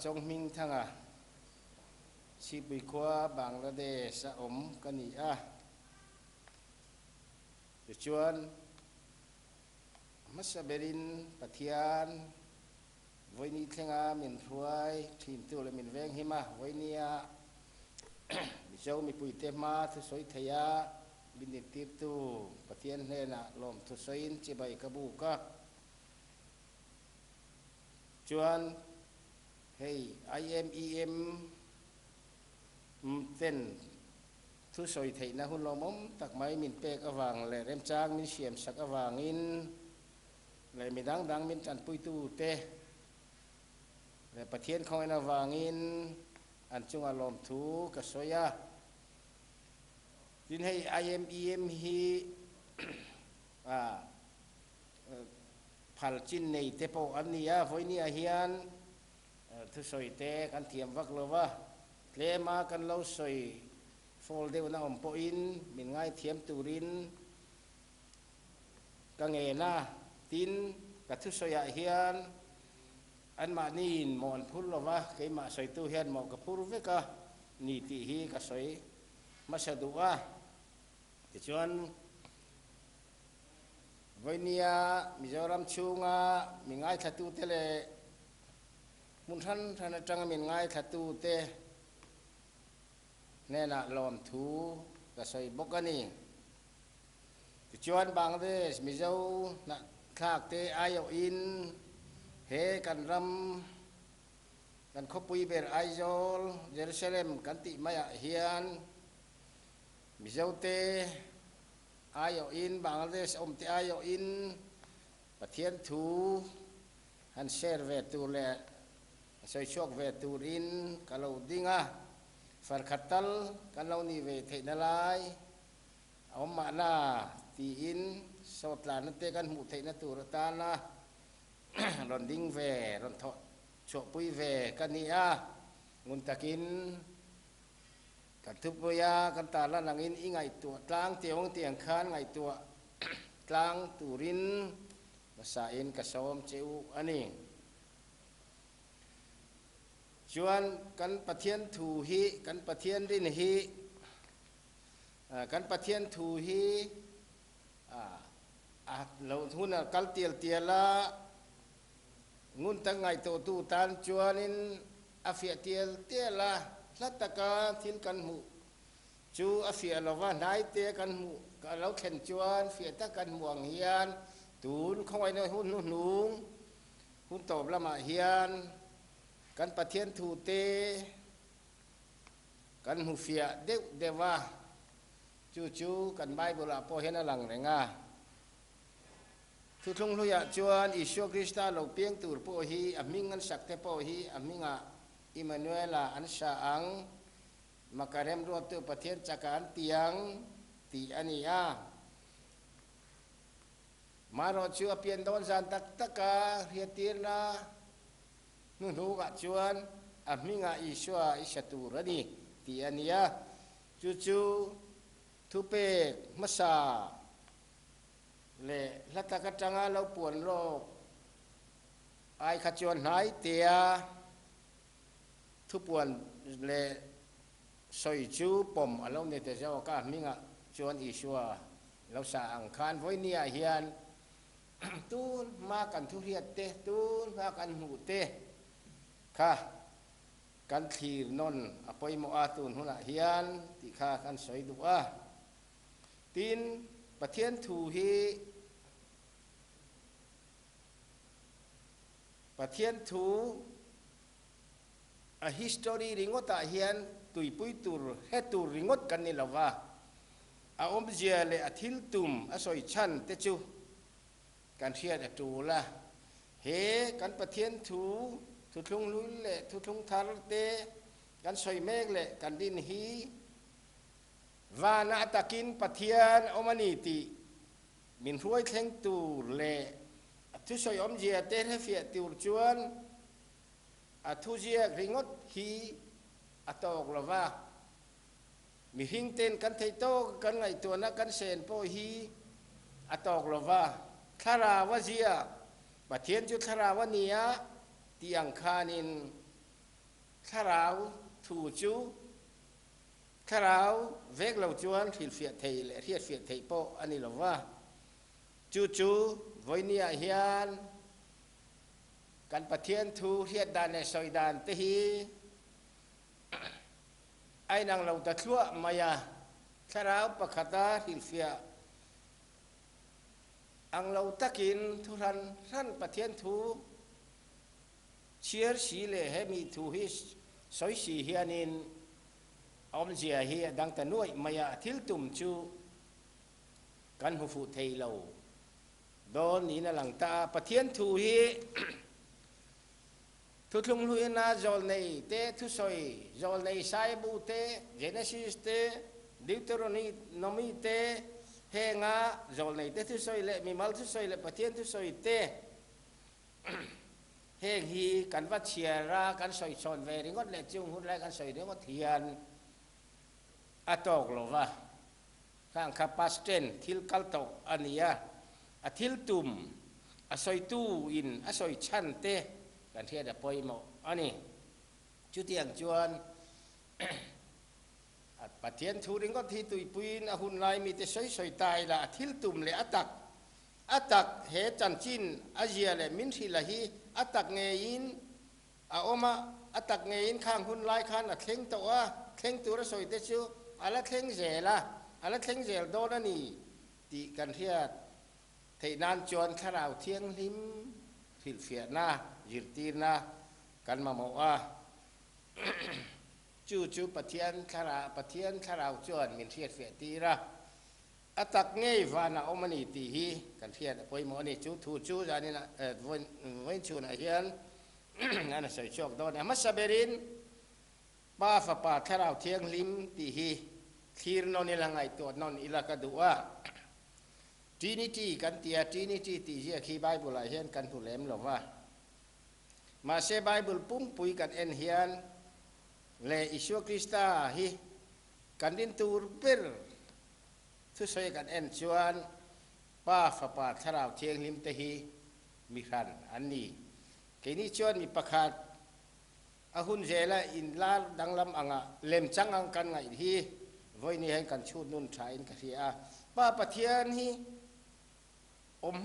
Upa.Chawnghmingthanga si Buikwa Bangladesh kan ni chuan masaberin Pathian voini thenga min hruai thin tu le min veng hima voinia mizo mi puite ma thu soi thaya bin tir tu Pathian hena lom thu soin chibai kabu ka chuan hey IMEM ten thu soi thei na hun lomom tak mai min pek awang le rem chang min siam sak awangin le midang dang min chan pui tu te le Pathian khoi na wangin an chung alom thu ka soya tin hey IMEM hi phal chin nei te po an nia voinia hian thu soi te kan thiam vak lova tle ma kan lo soi fol deu na om po in min ngai thiam turin ka nge na tin ka thu soya hian an ma nin mon phul lova ke ma soi tu hian mo ka phur ve ka ni ti hi ka soi ma sa du a ti chuan voinia Mizoram chunga mi ngai thatu te le mun than than atang min ngai thatu te nena lom thu ka soi bokani ti chuan Bangladesh Mizo na thak te ayo in he kan ram kan khopui ber aizol Jerusalem kan ti maya hian Mizo te ayo in Bangladesh te ayo in Pathian thu han share ve tu le soi chok ve turin kalau dinga farkhatal kalau ni ve theina lai awmhna ti in sotlan te kan mu theina tur ta na ron ding ve ron tho cho pui ve kania ngun takin kan thupuya kan ta la langin ingai tu tlang tiong tiang khan ngai tu tlang turin sa in ka som cheu ani chuan kan Pathian thu hi kan Pathian rin hi kan Pathian thu hi lo thuna kal tiel tiela ngun ta ngai to tu tan chuanin afia tiel tiela hlataka thin kan mu chu afia lova nai te kan mu ka lo khen chuan fia ta kan muang hian tun khoi na hun nung hun top lama hian kan Pathian thu te kan hu fia deu dewa chu kan Bible po hen alang renga thu thung luya chuan Isyo Krista lo piang tur po hi aming an sak te po hi aminga Emmanuela an sa ang makarem ro tu Pathian chakan tiang ti ania maro chu apian don san tak taka riatirna nu ga chuan aminga Iswa isaturani ti ania chu thupe masa le lataka tanga lo puan ro ai kha chuan nai tia thu puan le soi chu pom alo ne te zo ka aminga chuan Iswa lo sa ang khan voinia hian tun ma kan thu riat te tun ma kan hu te kha kan thir non apoi mo atun huna hian ti kha kan soi du a tin Pathian thu hi Pathian thu a history ringota hian tuipui tur hetur ringot kan ni lawa a omjia le athil tum a soi chan te chu kan thia da tu la he kan Pathian thu thu thung lui le thu thung thar te kan soi mek le kan din hi vana takin Pathian omani ti min hruai thleng tur le thu soi om jia te he fia tur chuan a thu jia ringot hi atok lova mi hing ten kan thei to kan ngai tu na kan sen po hi atok lova thara wa jia Pathian chu thara wa nia tiang khanin ข้าราวถูจูข้าราวเวกเราจวนทิลเฟียเทยและเทียดเฟียเทยโปอันนี้เราว่าจูวันนี้เฮียนกันปะเทียนทูเทียดดานในซอยดานตีไอ้นางเราตะทั่วมายาข้าราวประคตาทิลเฟียอังเราตะกินทุรันท่านปะเทียนทูเชียร์สีเลยให้มีทูฮิสสอยสีเฮียนินอมเจียเฮียดังแต่น้อยมายาทิลตุมจูกันหูฟูเทยเราโดนนี่นั่งหลังตาปะเทียนทูฮีทุกลุงลุยนาจอลในเตทุสอยจอลในไซบูเตเจเนซิสเตดิวเตอรนีนมีเตเฮงาจอลในเตทุสอยเละมีมัลทุสอยเละปะเทียนทุสอยเตเฮงฮีกันวัดเชียรากันสอยชอนเวริงก็เละจุงหุ่นไรกันสอยเดี๋ยวก็เทียนอัตอกโลวะข้างคาปัสเตนทิลกัลตอกอันนี้อะทิลตุมอะสอยตู้อินอะสอยชันเตกันเทียดปอยหมออันนี้จุดที่อย่างจวนปะเทียนทูริงก็ที่ตุยปุยนหุ่นลายมีแต่สอยตายละทิลตุมเลยอัตักเฮจันจินอาเจียเลยมินทิละฮีอัตักเงยินอาอมาอัตักเงยินข้างหุ่นลายข้างเข่งตัวเข่งตัวละสอยเตชูอะไรเข่งเจละอะไรเข่งเจลโดนนี่ตีกันเทียดเทนานจวนข้าวเทียงลิมฟิลเฟียนายืดตีนะกันมาบอกว่าจู่ปะเทียนข้าวจวนมินเทียดเฟียตีนะอัตักเงยวานาอมันนี่ตีฮีกันเทียดปอยหมอนี่จู่จานี่นะวันชูนะเฮียนนั่นใส่ชกโดนเนี่ยมัสเบรินป้าฝาข้าวเทียงลิมตีฮีทีร์นนนี่ละไงตัวนนอิลากระดูว่าทีนี้ที่กันเตียทีนี้ที่ตีเฮียคีไบเบิลเฮียนกันผู้เล่มหรอว่ามาเซไบเบิลปุ้งปุยกันเอ็นเฮียนเลอิชัวคริสตาฮีกันดินตูร์เปิลทุสอยกันเอ็นชวนป้าฝาทาราวเทียงลิมเตฮีมีรันอันนี้แค่นี้ชวนมีประคาดอาหุนเจละอินลาดังลำอังเล่มจังอังกันไงฮีวันนี้ให้กันชูนุนชายอินกันเฮียป้าปะเทียนฮี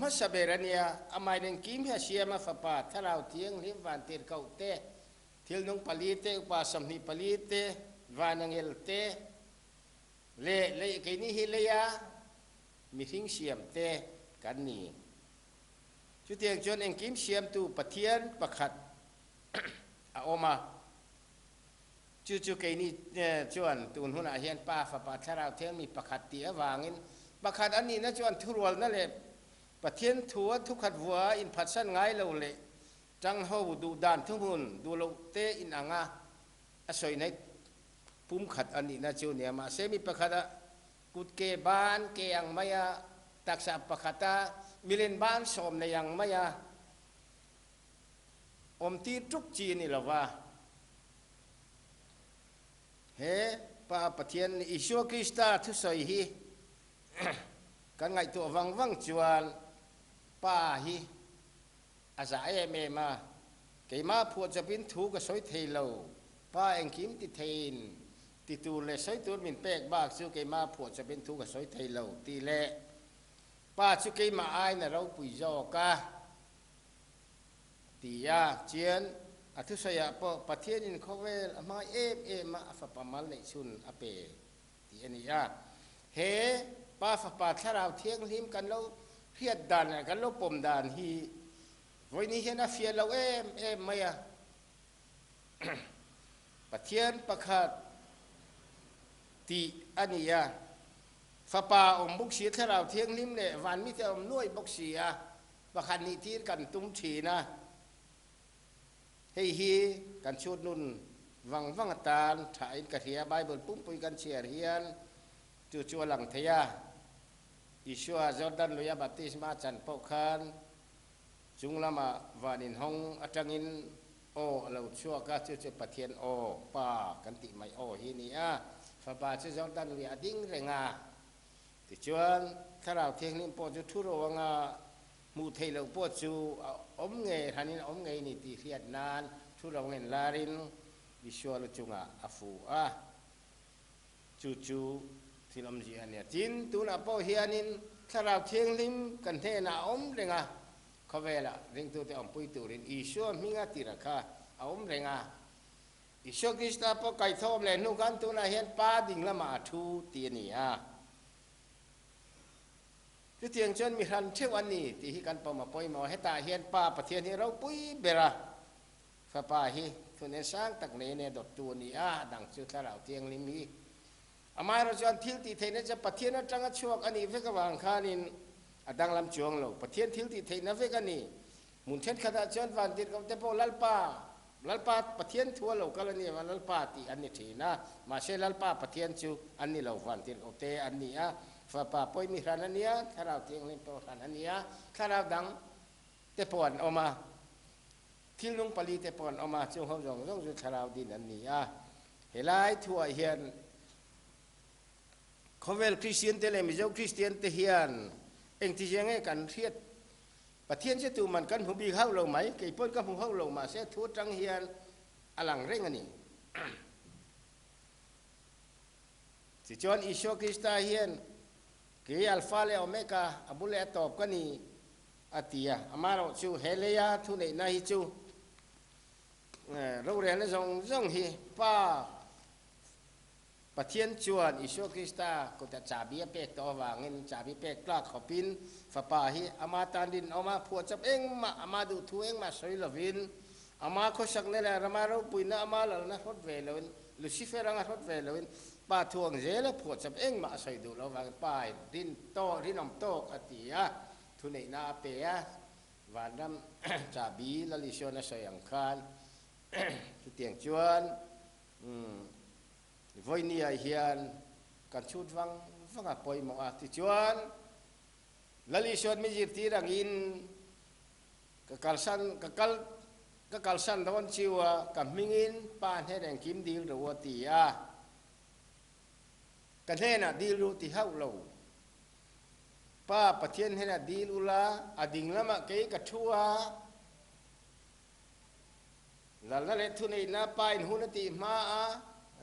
มัสเบรเนียอามัยเดินกิมเฮียเชียมาฝาถ้าเราเที่ยงลิมวันเตอร์เก่าเตะเที่ยงนุ่งปลีเตะอุปสมนิปลีเตะวานังเอลเตะเล่กินี่ฮิเลยามีทิ้งเชียมเตะกันนี่ชุดเที่ยงจนเองกิมเชียมตูปะเทียนประคัดอามาจู่กินี่จวนตูนหุ่นอาเฮียนป้าฝาถ้าเราเที่ยงมีประคัดเตี้ยวางินประคัดอันนี้นะจวนทุรวลนั่นแหละปะเทียนทัวทุกขัดวัวอินพัดสันง่ายเราเลยจังหูดูด่านทุกหุ่นดูเราเตอินอ่างอาศัยในปุ่มขัดอันนี้นะจูเนี่ยมาเสมีประคัดกุดเกบานเกยังไม่ตักษะประคัดมิเลนบานสมในยังไม่ตีทุกจีนี่ละว่าเฮ้ป้าปะเทียนอิชัวคริสตาทุสอยฮีกันไงตัววังจวนป้าฮีอาศัยเมมาเกี่ยมาพูดจะเป็นถูกกับสอยเทลเราป้าเองคิมติเทนติตูเลยสอยตัวมินเป๊กบ้าสู้เกี่ยมาพูดจะเป็นถูกกับสอยเทลเราตีเละป้าสู้เกี่ยมาไอ้น่ะเราปุยจอกะตียาเจียนอาทุสยาปะปะเทียนินเขาเวลมามาฝปมาเลชุนอเปตีอันนี้เฮป้าฝาถ้าเราเที่ยงลิมกันเราเพียดดันกันเราปมดันฮีวันนี้เห็นอาเฟียเราไม่ปะเทียนประคาตีอันนี้ฝาป่าบุกเสียถ้าเราเที่ยงลิมเนี่ยวันมิเตอมนุ่ยบุกเสียประคันนี้ที่กันตุ้มฉีนะฮีกันชุดนุ่นวังตาลถ่ายกระเทียใบเบิลปุ้มปุยกันเชียร์เฮียนจู่หลังเทียอิชัวจอร์แดนลุยบัติสมาจันปกขันจุงลามาวานินห้องอัจงินโอเราชัวก็จู่ปะเทียนโอป้ากันติไม่โอฮีนี่ฝาบาจู่จอร์แดนลุยดิ้งเรงติจวนถ้าเราเที่ยงนี้ปอจู่ทุรวังมูเทเราปอจู่เงยทันนี้เงยนี่ตีเรียดนานทุรวังเงินลาริน อิชัวลุจุงอาฟูจูที่ลมจีอันเนี่ยจินตูน่ะพอเฮียนินถ้าเราเที่ยงลิมกันเทน่ะเรงเขาเวลาเร่งตัวแต่ปุยตัวเรนอิชัวมิงาติระค่ะเรงอิชัวคริสต์พอไก่ทอมเลยนุกันตัวน่ะเห็นป้าดิ่งละมาทูตีนี่คือเที่ยงจนมีรันเทวันนี้ที่ฮิกันปมาปอยมาให้ตาเห็นป้าประเทศที่เราปุยเบระฟ้าป้าฮิทุนเนสร้างตักเนี่ยดดตัวนี่ดังจุดถ้าเราเที่ยงลิมีอามาเราจวนทิลติเทนจะประเทศนั้นจังชัวกันนี่เวกวางขานินดังลำจวงเราประเทศทิลติเทนเวกันนี่มุนเช่นขณะจวนวันติดกับเตปลัลปาประเทศทั่วโลกกันนี่วันลัลปาที่อันนี้ทีนะมาเชลัลปาประเทศจูอันนี้เราวันติดกับเตอันนี้ฟ้าป้าปอยมีรันอันนี้ถ้าเราเที่ยงลิมปรันอันนี้ถ้าเราดังเตปอนออกมาทิลนุงปลีเตปอนออกมาจูเขาจงจุดถ้าเราดินอันนี้เฮลัยทั่วเฮียนเขาเวลคริสเตียนเตเลมิเจ้าคริสเตียนเทียนเองที่ยังไงกันเทียดประเทศเจ้าตัวมันกันผมบีเข้าเราไหมไก่ป้นกันผมเข้าเรามาเสียทั่วจังเฮียนอลังเร่งอันนี้สิจวนอิโชคริสตาเฮียนกี่อัลฟาเลโอเมกาอับุเลตอบกันนี่อาทิยาอามาเราจูเฮเลียทุนในจูเราเรียนในจงฮีป้าประเทศจวนอิโชคริสตาก็จะจับเบี้ยเป็กตัววางเงินจับเบี้ยเป็กกล้าขบินฟ้าป่าฮีอามาตันดินอามาผัวจับเองมาอามาดูทุ่งมาสวยลวินอามาเขาสักเนี่ยแหละรามาเราปุยนะอามาเรานะรถเวลวินลูซิเฟอร์งารถเวลวินป่าทุ่งเจแล้วผัวจับเองมาสวยดูเราวางป่ายดินโตดินน้ำโตอติยาทุนในนาเปียวันนั้นจับบีลลิชวนสวยอังคารทุเตียงจวนวันนี้เฮียนกันชุดฟังปอยมาที่จวนลลิชวนมิจิตที่รังอินกัลสันตอนชิวกับมิงินปานให้แดงคิมดีหรือว่าตีกันเห็นดีรู้ที่เขาเราป้าประเทศเห็นดีรู้ละอดิ่งละมาเกยกัชัวแล้วนั่นแหละทุนในน้าไปหุ่นตีมา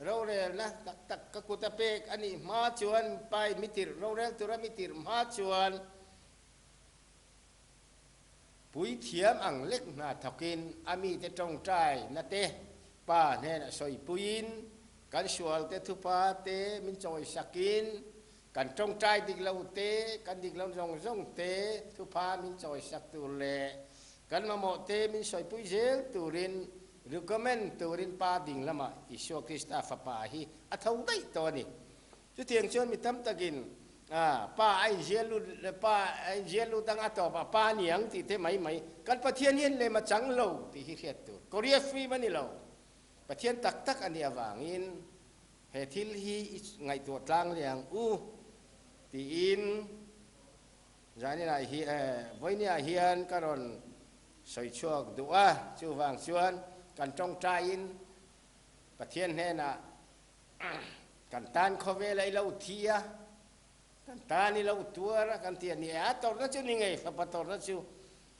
เราเรียนนะตักกุตเปกอันนี้มาชวนไปมิติเราเรียนตัวมิติมาชวนปุยเทียมอังเล็กนาทักกินอามีแต่จงใจนาเตป้าเนี่ยสอยปุยินกันชวนเตทุปาเตมินจอยสักินกันจงใจดิกเราเตกันดิกเราจงเตทุปามินจอยสักตุเลกันมาโมเตมินสอยปุยเจลตุรินหรือก็แม่นตัวรินป้าดิ่งละมาอิชัวคริสต์ฟ้าป่าฮีอัฐาวได้ตัวนี้จุดเทียงชวนมีทำตะกินป้าไอเจลูตั้งอัตอบป้าเนียงที่เทไม่กันประเทศนี้เลยมาจังโลที่ฮิเรียตัวเกาหลีฟรีมันนี่โลประเทศตักอันนี้วางินเฮทิลฮีไงตัวกลางเลียงที่อินจานี่นะวันนี้เฮียนกันรอนสอยชัวดูชูวางชวนกันจงใจอินประเทศนี้นะกันตานเขาเวลาเราเทียกันตานี่เราตัวละกันเทียนี่ตอนนั้นจะยังไงฟ้าปตอนนั้นจะ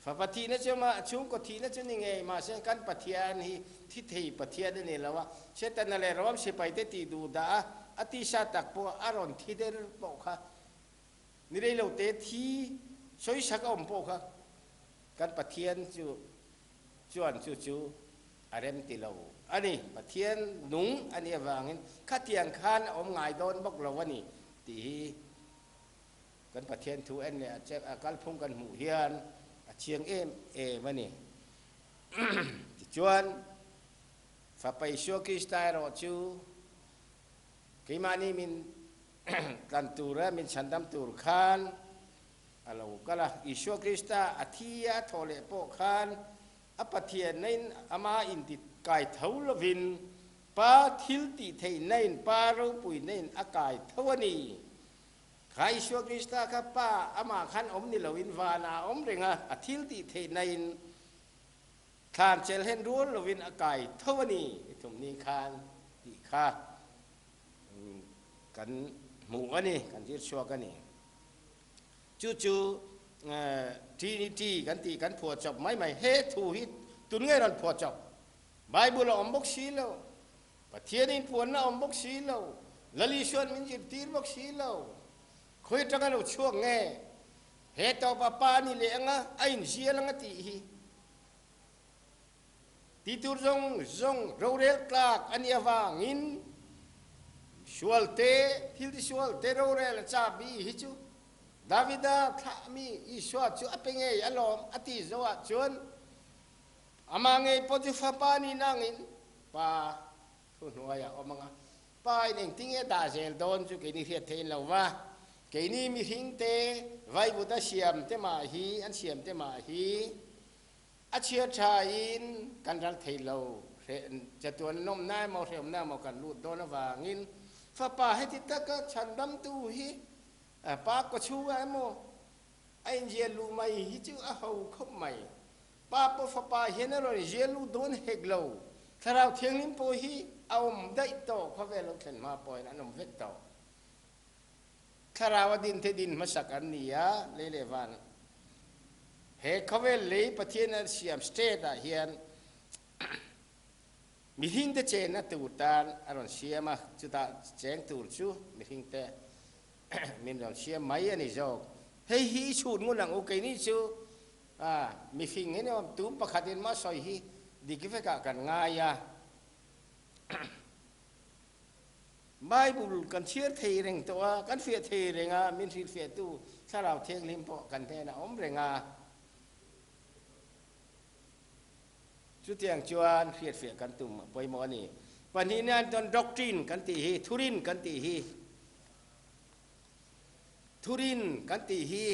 ฟ้าปฏินั้นจะมาชุ่มก็ทีนั้นจะยังไงมาเช่นกันปฏิอันที่ที่ปฏิอันนี่แล้วว่าเช่นแต่นั่นแหละเราไม่ใช่ไปแต่ตีดูดาอติชาตักพวกอารมณ์ที่เดินบอกค่ะนี่ได้เราเตะที่ช่วยสักอมบอกค่ะกันปฏิอันจวนจู่อารมณ์ที่เราอันนี้ประเทศนุ่งอันนี้ว่างั้นข้าเตียงคานอมง่ายโดนบอกเราว่านี่ตีกันประเทศทูเอ็นเนี่ยเจ้าการพุ่งกันหมู่เฮียนเชียงวันนี้จวนฝ่าไปชัวคริสต์รอจูกิมานี่มินกันตูระมินฉันดำตูรคานอะไรก็ละอิชัวคริสต์อาทิยาทอเลโปคานอปเทียนในอามาอินติกายเท่าลวินป้าทิลติเทในป้าเราปุยในอากายเท่านี้ใครชัวคริสต์ครับป้าอามาขันอมนี่ลวินวานาอมเรงอาทิลติเทในคานเชลเฮนรัวลวินอากายเท่านี้ถุมนี้คานติข้ากันหมู่กันนี่กันที่ชัวกันนี่จู่ที่นี่ที่กันตีกันผัวจบไม่เฮทูฮิตุนเงรันผัวจบไบเบิลอมบกชีแล้ว Pathian puan na om bok silo lali suan min jir tir bok silo khoi tanga lo chuang nge he to papa ni le anga ain sia langa ti hi ti tur zong rorel klak ani awangin sualte thil ti sualte rorel cha bi hi chu Davida thami iswa chu apenge alom ati zoa chun amange poti fapani nangin pa thunuaya omanga pai ning tinge da zel don chu ke ni riat thein lawa ke ni mi hing te vai buta siam te ma hi an siam te ma hi a chia thain kan ral thei lo chatuan nom nai mo rem na mo kan lu don awangin fapa heti taka chandam tu hi pa ko chu a mo ai je lu mai hi chu a ho khop mai pa po fa pa hian ro je lu don hek lo tharau thiang lim po hi aum dai to kho ve lo thlen ma poi na nom vek to tharau din the din masak an nia le le van he kho ve le pathian an siam state a hian mi hing te chen na tu tan aron siama chu ta cheng tur chu mi hing te min ron siam mai ani jok hei hi chut ngun lang okay ni chu mi hing ni om tu pakhatin ma soi hi dikve ka kan ngaya Bible kan chiar thei reng to kan fia thei renga min sil fia tu sarau theng lim po kan the na om renga chu tiang chuan fiat fia kan tum poi mo ni pani nan ton doctrine kan ti hi thurin kan ti hi thurin kan ti hi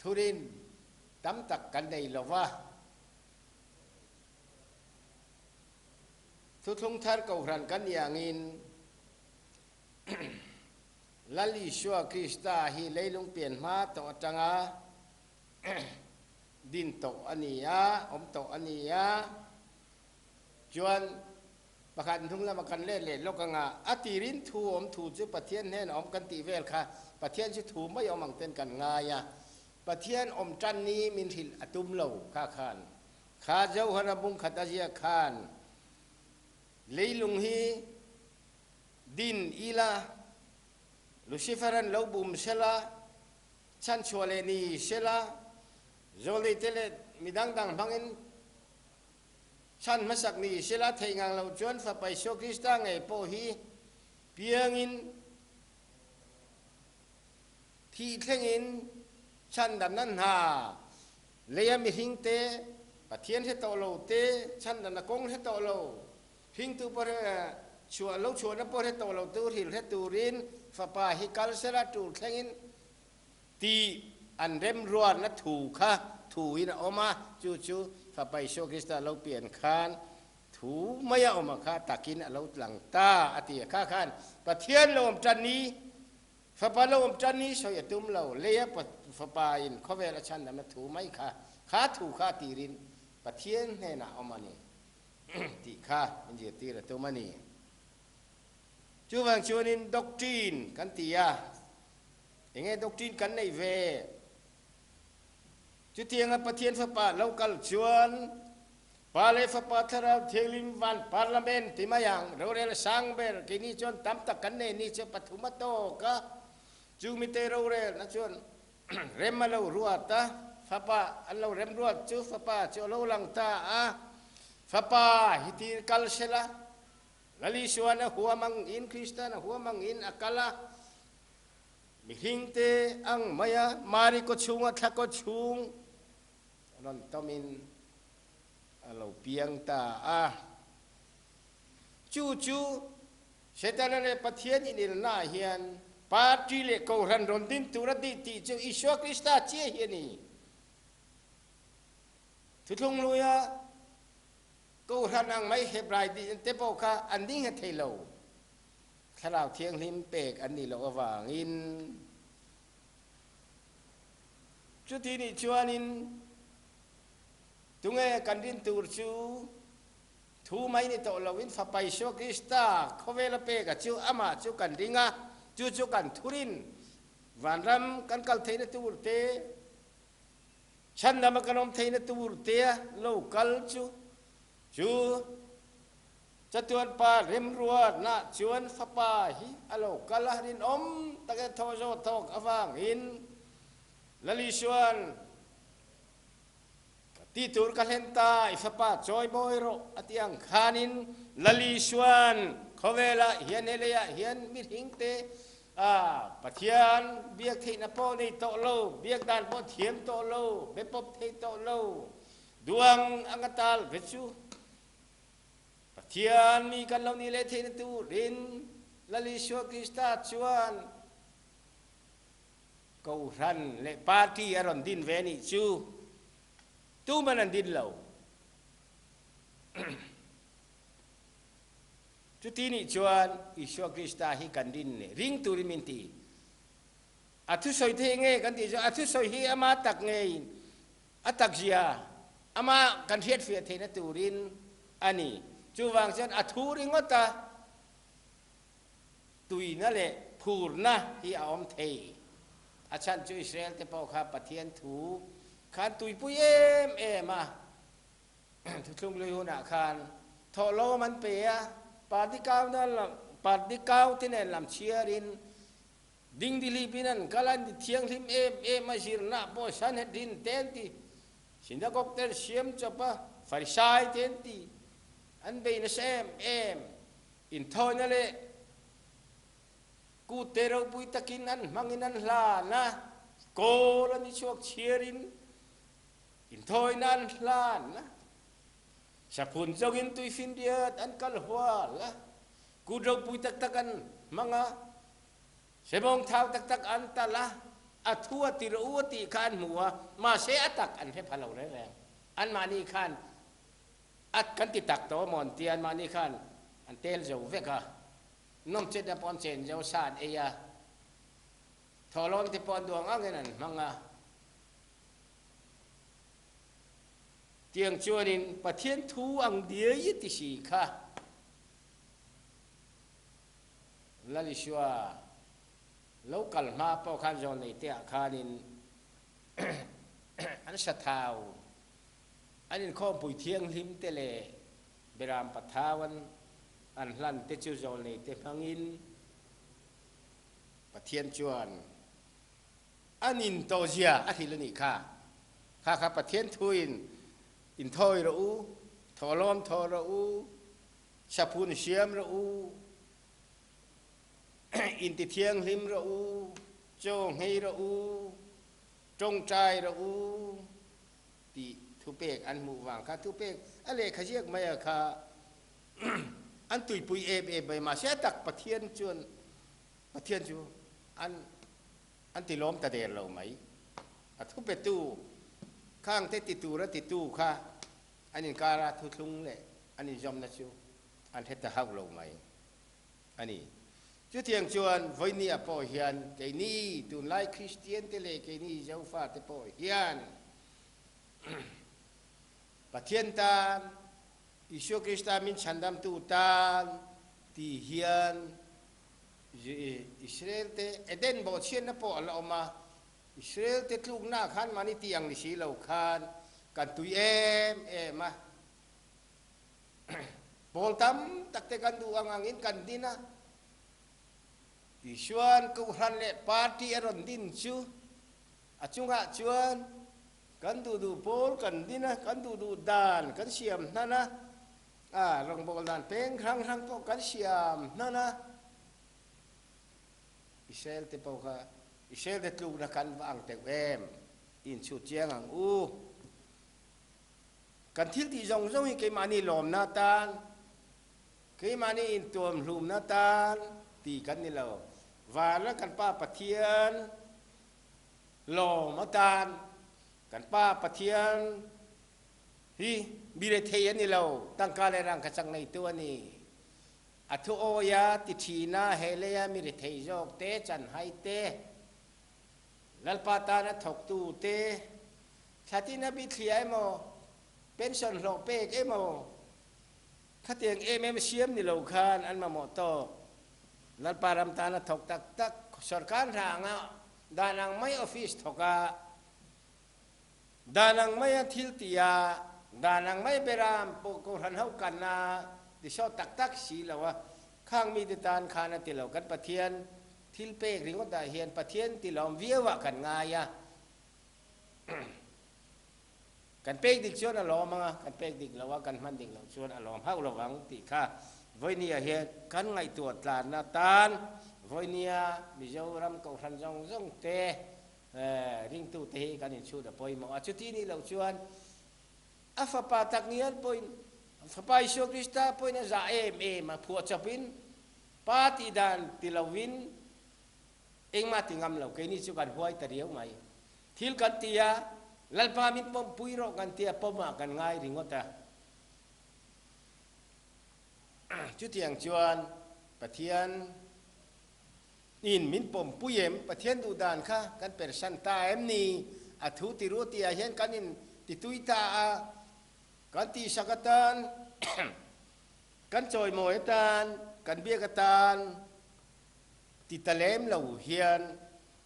thurin tam tak kan nei lova thu thung thar ko ran kan yangin lali shwa krista hi leilung pian ma to atanga din to ania om to ania chuan pakhan thung la makan le lokanga atirin thu om thu chu pathian hen om kan ti vel kha pathian chu thu mai om ang ten kan nga ya pathian om tran ni min hil atum lo kha khan kha jau hana bung khatazia khan leilung hi din ila luciferan lo bum sela chan chole ni sela zole tele midang dang bangin chan masak ni sela theingang lo chuan fa pai so krista ngai po hi piangin thi thlengin chan dan nan ha leya mi hingte pathian he to lo te chan dan na kong he to lo hing tu por chua lo chua na por he to lo tu hil he turin fa pa hi kal sela tu thlengin ti an rem ruan na thu kha thu ina oma chu chu fa pai so krista lo pian khan thu maya oma kha takin lo tlang ta ati kha khan pathian lo om chan ni fa pa lo om chan ni so ya tum lo le fa pa in kho ve la chan na thu mai kha thu kha tirin pathian he na oma ni ti kha inji ti ra tu mani chu wang chuanin doctrine kan ti ya enge doctrine kan nei ve chu tianga pathian fa pa local chuan pa le fa pa thara thelim van parliament ti mayang rorel sang ber kini chuan tam tak kan nei ni che pathuma to ka chu mi te rorel na chuan rem ma lo ruata fa pa an lo rem ruat chu fa pa chu lo lang ta a fa pa hiti kal sela lali suana huwa mang in kristana huwa mang in akala mi hingte ang maya mari ko chunga thako chung non tomin alo piang ta chu chu setana le pathian inil na hian party le ko ran ron din turati ti chu iswa krista che hiani thuthung luya ko ran ang mai hebrai di te po kha anding he thelo kharau thiang lim pek an ni lo awangin chu ti ni chuanin tunge kan din tur chu thu mai ni to lawin fa pai so krista khowela pe ka chu ama chu kan ringa chu kan thurin vanram kan kal theina tur te chan nama kanom theina tur te local chu จะตวนปาเริมรัวน่าชวนฟ้าป่าฮิอโลกาลาดินอมตะเกทอโจทอกอวังหินละลิชวนที่ตูร์กัลเลนตาอิฟป้าจอยบอยโรอติยังขานินละลิชวนเขาเวลาเฮียนเอเลียเฮียนมิหิงเตปะเทียนเบียกที่นปอนี่โตโลเบียกด้านปอเทียมโตโลเบปบที่โตโลดวงอังตัลเวชูปะเทียนมีกันเหล่านี้เลยที่นตูรินละลิชวนคริสต์ชวนกูรันเลปาร์ตี้อารอนดินเวนิชูtu mana din lau tu tini chuan Iswa Krista hi kan din ne ring tu riminti athu soi the nge kan ti athu soi hi ama tak nge atak zia ama kan hiat fiat the na turin ani chu wang chen athu ringota tui na le phurna hi aom the achan chu Israel te pau kha Pathian thuขันตุยปุยเอ็มทุกทุ่งเลยหัวหน้าขันทอโลมันเปียปาดิกาวนั่นปาดิกาวที่นั่นลำเชียรินดิ้งดิลีพินันกาลันเทียงทิมเอ็มมาสิรนาโบชันเฮดินเตนตีสินดากอกเตอร์เชียมจับปะฟาริชัยเตนตีอันเบย์นเซมอินทอนนั่นเลยกูเตอร์ปุยตะกินนั้นมังอินันลานะโกลันนิชวกเชียรินอินทอยนันลานนะสะพุนจกินตุยฟินเดียดอันกัลหัวละกูดปุยตักตักันมังะเสบงเท้าตักตักอันตะละอัทัวติรูติขานหัวมาเสอตักอันให้พะเราแรงอันมานี่ขานอัดกันติตักโตมอนเตียนมานี่ขานอันเตลเจ้าเวกะน้องเจดปอนเจนเจ้าชาดเอียทอลอนที่ปอนดวงอะไรนั่นมังอะเตียงจวนินประเทศทูอังเดียยิติสีค่ะลลิชัวโลกัลมาเป้าขันจอนในเตียขานินอันสัทธาวอันนี้ข้อปุยเทียงลิมเตเลเบรามปัทาวันอันหลันเตจูจอนในเตพังอินประเทศจวนอันอินโตเซียอาทิลนี่ค่ะค่ะประเทศทูอินทอยระอูทอลอมทอระอูชาพูนเชียมระอูอินติเทียงลิมระอูโจงเฮระอูจงใจระอูตีทุเปกอันหมู่ว่างค่ะทุเปกอะไรขยี้ไม่อะค่ะอันตุยปุยใบมาเสียตักประเทศจวนประเทศจูอันที่ล้มตะเดียเราไหมทุบเปตู้ข้างเตติตูระติตู้ค่ะอันนี้การาทุลุงเลยอันนี้ยอมนะจูอันเทตะฮักเราไหมอันนี้จุดเทียงชวนวันนี้ปอเฮียนเกนี่ตุนไลคริสเตียนเตเลเกนี่เจ้าฟ้าเตปอเฮียนปะเทียนตาอิสุคริสต์มินฉันดำตูตาตีเฮียนอิสราเอลเตเอเดนบอกเชียนนะปอเรามาอิสราเอลเตลูกหน้าขันมานี่ตียงนิสีเราขันกันตุยมาบอลตั้มตักเตกันดูอังอินกันดินะอิชวนกูรันเล่ปาร์ตี้อรอนดินชูอาจุงะชวนกันดูบอลกันดินะกันดูดานกันเชียมนั่นนะลงบอลดานเพลงครั้งพวกกันเชียมนั่นนะอิสราเอลเตปอกะอิสราเอลเตลูกนักการวางเตเวมอินชุดเจียงอังอูกันทิลที่จงให้เกมานีลมนาตานเกมานีอินตัวมลุมนาตานตีกันนี่เราวาแล้วกันป้าปะเทียนลมนาตานกันป้าปะเทียนฮีบิเรเทียนนี่เราตั้งการในร่างกระจังในตัวนี้อัทุโอยาติชีนาเฮเลียมิริเทยจอกเตจันไฮเตลัลปาตานะถกตูเตชาตินบิเทียโมเป็นส่วนหลอกเปกโมข้าเตียงเมเชียมนี่เราคานอันมาโมโตลัลปารามตานะถกตักสรการทางดานังไม่ออฟฟิศถกดานังไม่ทิลติยาดานังไม่เบรามปกุรันเฮากันนา ดิชอบตักสีแล้วว่าข้างมีติตานคานาติเรากันปะเทียนทิลเปกริงก็ได้เฮียนปะเทียนติเราเวียวะกันง่ายกันเปกดิกชวนอารมณ์มั้งกันเปกดิกเราว่ากันมันดิกเราชวนอารมณ์เฮาระวังติค่ะ với nia hiện cắn ngày tuột là na tan với nia bị dâu ram cầu thần rong rong tê riêng tu tê cái này chú đã bôi mà chú tí đi lâu chuan pha pa tắc nghiên bôi pha pa Isu Krista bôi na za mà phua chapin pa ti dan ti lâu win eng ma ti ngam lâu cái này chú cần huai tariu mày thil kan tia Lalpan min pom pui ro kan tia pom ma kan ngai ringota chú tiếng chuan Pathian in min pom puyem Pathian du dan kha kan person ta em ni thu ti ru ti hian kan in ti tuita kan ti sakatan kan choi moi tan kan bia katan ti talem lo hian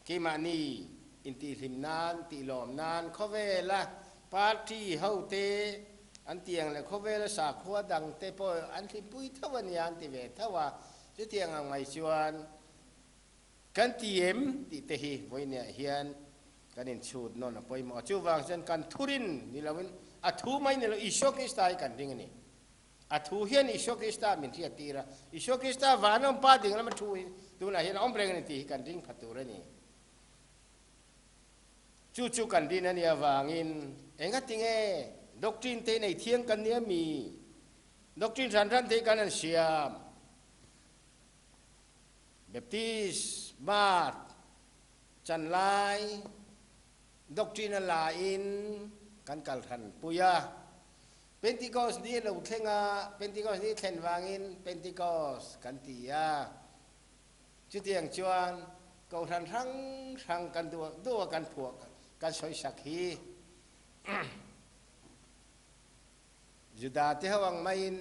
ke ma ni in ti hlim nan ti lom nan khovela party hauteอันเตียงเลยเขาเวลาสักหัวดังเตปอยอันที่ปุ้ยเท่าวันยานติเวทว่าจุดเตียงอะไรชวนกันเตียมติเตหีไว้เนี่ยเฮียนกันเห็นชุดนนปอยหมอจูวางเช่นกันทุรินนี่เราเป็นอัฐูไม่เนี่ยเราอิโชกิสตากันดิ่งนี่อัฐูเฮียนอิโชกิสตามินที่ตีระอิโชกิสตาวานอมป้าดิ่งแล้วมันทูตัวไหนเฮียนอมเปล่งนี่ตีกันดิ่งพัตุระนี่จูกันดิ่งนั่นเนี่ยวางินเอ็งก็ติงเอdoctrine te nei thiang kan nia mi doctrine ran te kan an siam baptist mat chan lai doctrine la in kan kal than puya pentecost ni lo thenga pentecost ni thlen wangin pentecost kan tia chu tiang chuan ko than thang kan du kan phuak kan soi sakhi Juda te hawang main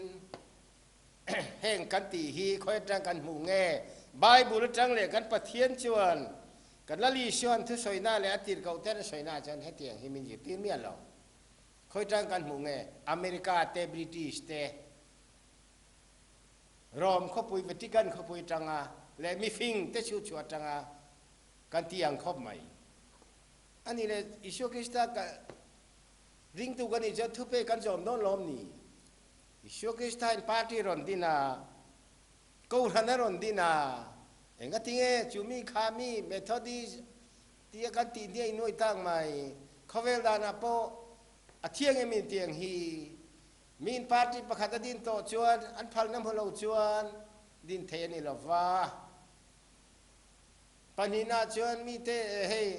heng kan ti hi khoi tang kan mu nge Bible tang le kan Pathian chuan kan lali chuan thu soina le atir kau te soina chan he tiang hi min ji tin mian lo khoi tang kan mu nge America te British te Rome kho pui Vatican kho pui tanga le mi fing te chu chu tanga kan tiang khop mai ani le Isu Krista ka ring tu kan ijat thu pe kan jom non lom ni Isu Krista in party ron dina ko hana ron dina enga tinge chumi khami Methodist tia kan ti dia inoi tang mai khovel dana po athiang e min tiang hi min party pakhat din to chuan an phal nam holo chuan din the ni lova panina chuan mi te hey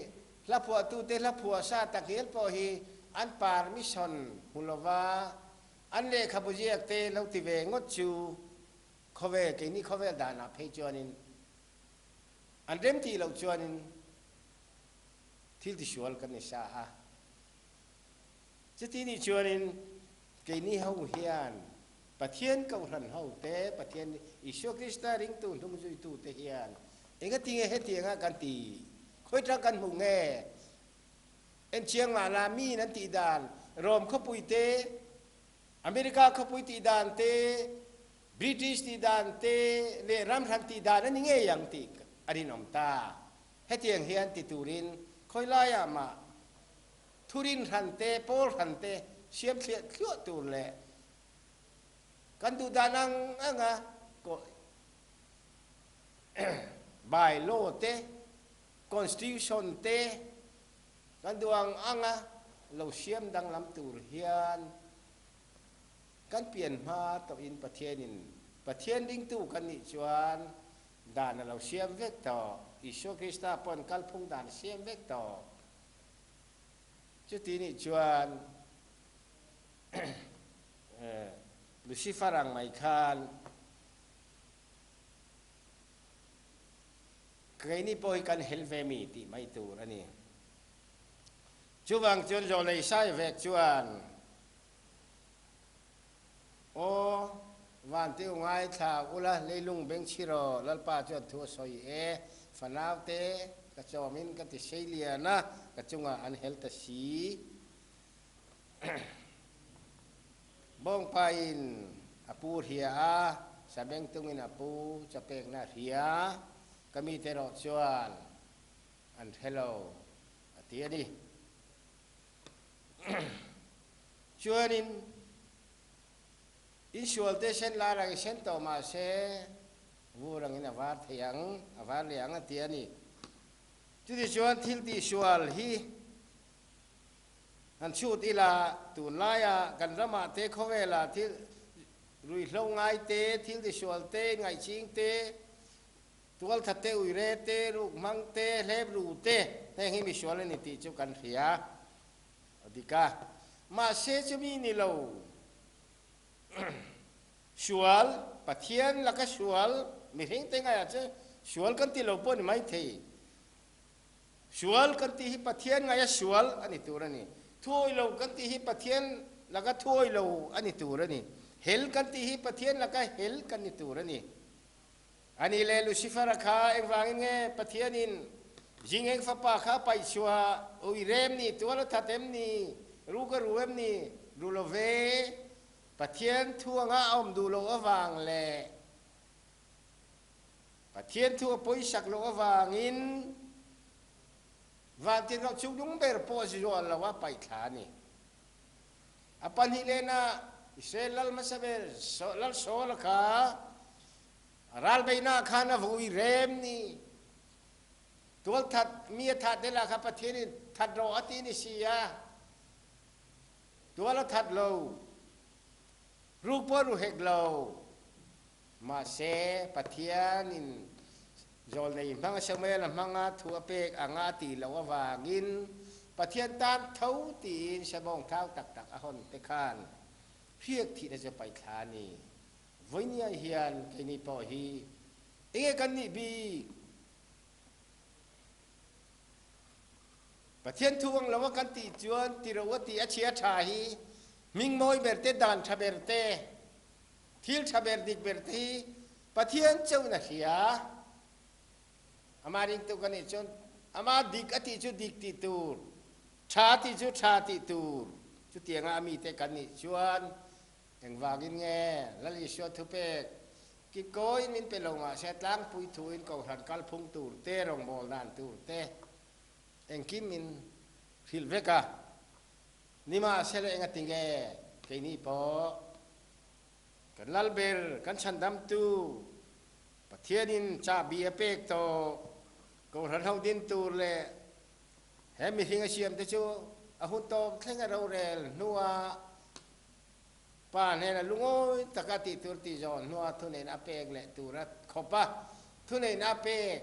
lapua tu te lapua sa takil po hi an permission hulova an le khabujiak te lo ti ve ngot chu khove ke ni khove dana phe chuanin an rem ti lo chuanin thil ti shual kan ni sa ha chiti ni chuanin ke ni hau hian Pathian kau ran hau te Pathian Isu Krista ring tu tung ju tu te hian enga tinge he tianga kan ti khoi tra kan mu nge en chiang ma la mi nan ti dan rom kho pui te America kho pui ti dan te British ti dan te le ram ran ti dan ni nge yang ti arinom ta he tiang hian ti turin khoi la ya ma thurin ran te pol ran te siam thliat khyo tu le kan tu danang anga ko by law te constitution te kan duang anga lo siam dang lam tur hian kan pian ma to in Pathian ding tu kan ni chuan dan lo siam vek to Isu Krista pon kal phung dan siam vek to chu ti ni chuan Lucifer ang mai khan kai ni poi kan helve mi ti mai tur ani chuwang chuan zo nei sai vek chuan o van tiu ngai tha ula leilung beng chiro lalpa chuan thu soi e fanaw te ka chomin ka ti seilia na ka chunga an hel ta si bong pain apu ria sabeng tungin apu capek na ria kami terok cuan and hello atia di cuan in sual te sen la ra sen to ma se vurang in avar thiang avar liang atia ni chu di cuan thil ti sual hi an chut ila tu laya kan rama te khowela thil rui hlong ngai te thil ti sual te ngai ching te tual thate uire te ru mang te leb ru te hi mi sual ni ti chu kan ria adika ma se chumi ni lo sual pathian laka sual mi hing te ngai che sual kan ti lo pon mai thei sual kan ti hi pathian ngai sual ani turani thôi lâu kan ti hi pathian laka thôi lâu ani turani hel kan ti hi pathian laka hel kan ni turani ani le lucifer kha engwangin nge pathianin jingeng fa pa kha pai chua oi rem ni tuala thatem ni ru ka ruem ni ru lo ve pathian thuanga om du lo awang le pathian thu poi sak lo awangin và tiền nó chịu đúng bề po rồi là quá bảy thà nè, apan hi lena Israel lal masabe lal so la kha, ral beina khana vui rem ni, tual that mía that de la kha pathian that ro ati ni sia, tual that lâu, rupa ru hek lâu, mà se pathian in rồi này mang sang mê là mang thua pek anga ti lawa vangin pathian tan thấu ti sa bong thao tak tak ahon te khan phiek thi na je pai thani voinia hian ke ni po hi enge kan ni bi pathian thuang lawa kan ti chuan ti rawa ti achia tha hi ming moi berte dan thaber te thil thaber dik berti pathian chau na hia amaring tu kan ichon ama dik ati chu dik ti tur cha ti tur chu tianga ami te kan ni chuan engwagin nge lali sho thupe ki koi min pelonga se tlang pui thuin ko han kal phung tur te rong bol dan tur te engkim min phil veka nima sele engatinge ke ni po kan lalber kan chandam tu pathianin cha bi pek to ko ran hau din tur le he mi hinga siam te chu a hun to thenga ro rel nuwa pa ne la lungoi takati tur ti jon nuwa thune na pek le turat khopa thune na pek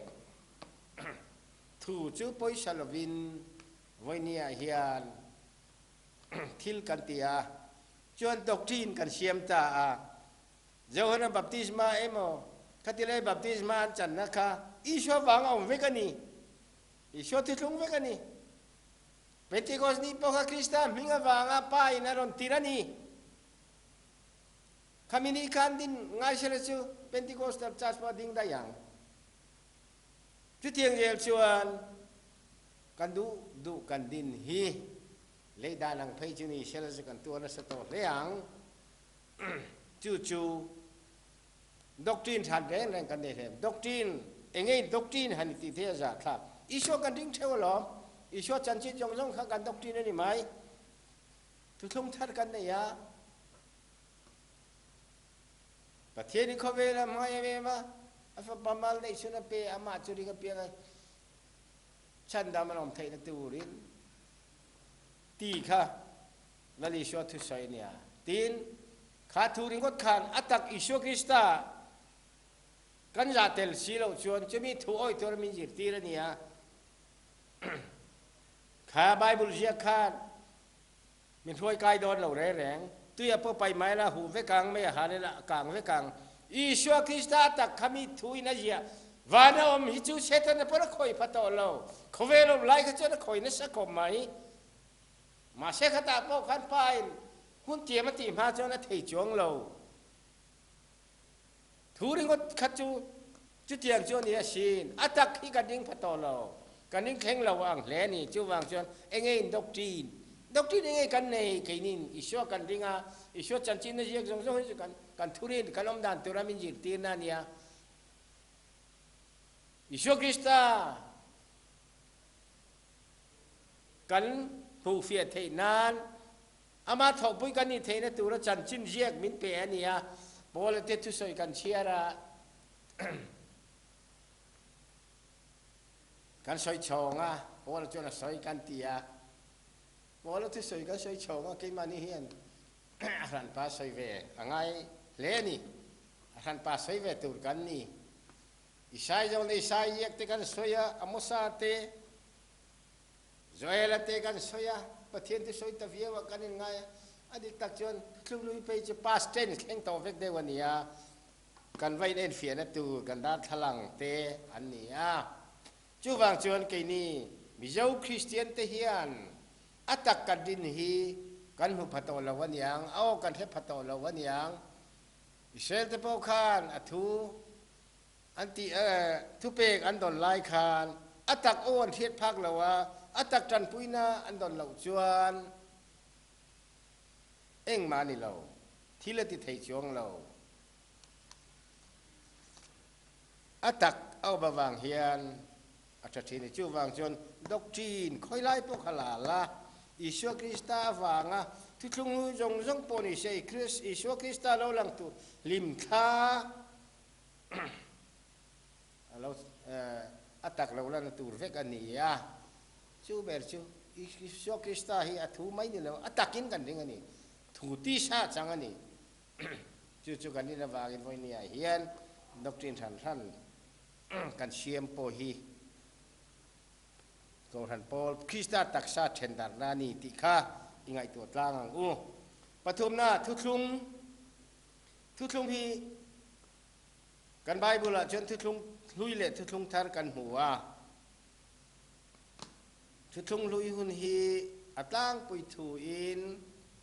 thu chu poi salovin voinia hian thil kan tia chuan doctrine kan siam ta a Johana baptisma emo katile baptisma chan na kha iswa wang om vekani iswa thitlung vekani Pentecost ni poka Krista minga wanga pai na ron tirani kamini kan din ngai sele chu Pentecostal church pa ding da yang chu tiang yel chuan kan du kan din hi le da lang phei chu ni sele chu kan tu na sa to leang chu doctrine than reng kan ne doctrine engei doctrine han ti the za thap iswa kan ding theu lo iswa chan chi jong jong kha kan doctrine ni mai tu thong that kan ne ya pathian ni khove la mai me ma afa pamal nei suna pe ama churi ka pe ga chan da manom thei na tu rin ti kha lali shwa thu sai nia tin kha thu ring got khan atak iswa krista kan ja tel silo chuan chumi thu oi tor min jir ti rania kha bible jia khan min thoi kai don lo re reng tuya po pai mai la hu ve kang me ha le la kang ve kang iswa krista tak khami thui na jia wana om hi chu setan na por khoi phato lo khove lo lai kha chana khoi na sa ko mai ma se khata po khan pai hun tie ma ti ma chona thei chong lo Thuring got khachu chu tiang chu ni sin atak hi ka ding phato lo kan ning kheng lo wang le ni chu wang chuan engei doctrine engei kan nei keinin iswa kan ringa iswa chan chin na jiak jong jong kan กันทุรินกันอมดานตุรามินจิตตีนั่นเนี่ยอิสุคริสต์กันผู้เฟียเทนั้นอามาถกปุยกันนี่เทนตัวจันจินเจียกมินเปียเนี่ยบอลเตทุสอยกันเชียระกันสอยชงอ่ะบอลจวนสอยกันเตียบอลทุสอยกันสอยชงอ่ะกี่มันนี่เฮียนรันป้าสอยเวอังไงเลนี่รันป้าสอยเวตัวกันนี่อิสายจงเลยอิสายเยกเตกันสอยอามุสาเตZoela te kan soya, Pathian te soy tavia wa kanin nga adik tak chon klului pe che past tense keng to vek de wania kan vai nen fia na tu kan da thalang te ania chu wang chon ke ni mi zo Christian te hian atak kan din hi kan hu phato la waniang au kan he phato la waniang Israel te pau khan athu anti thu pek an don lai khan atak on thiet phak lawa atak tran puina an don lo chuan eng mani lo thila ti thei chuang lo atak au bawang hian athini chu wang chon doctrine khoi lai po khala la Isu Krista wanga thu thlung jong jong poni sei Chris Isu Krista lo lang tu lim tha alo atak lo lan tu vek ania chu ber chu Isu Krista hi athu mai ni lo atakin kan ding ani thu ti sa chang ani chu kan ni la wangin voi ni a hian doctrine than kan siam po hiก็ท่านพอลคริสต์ตักษาเช่นดารานีติค่ะยังไงตัวกลางปฐุมนาทุกลุงพี่กันใบบุระจนทุกลุงลุยเละทุกลุงทารกันหัวทุกลุงลุยหุ่นฮีอัตลังปุยถูอิน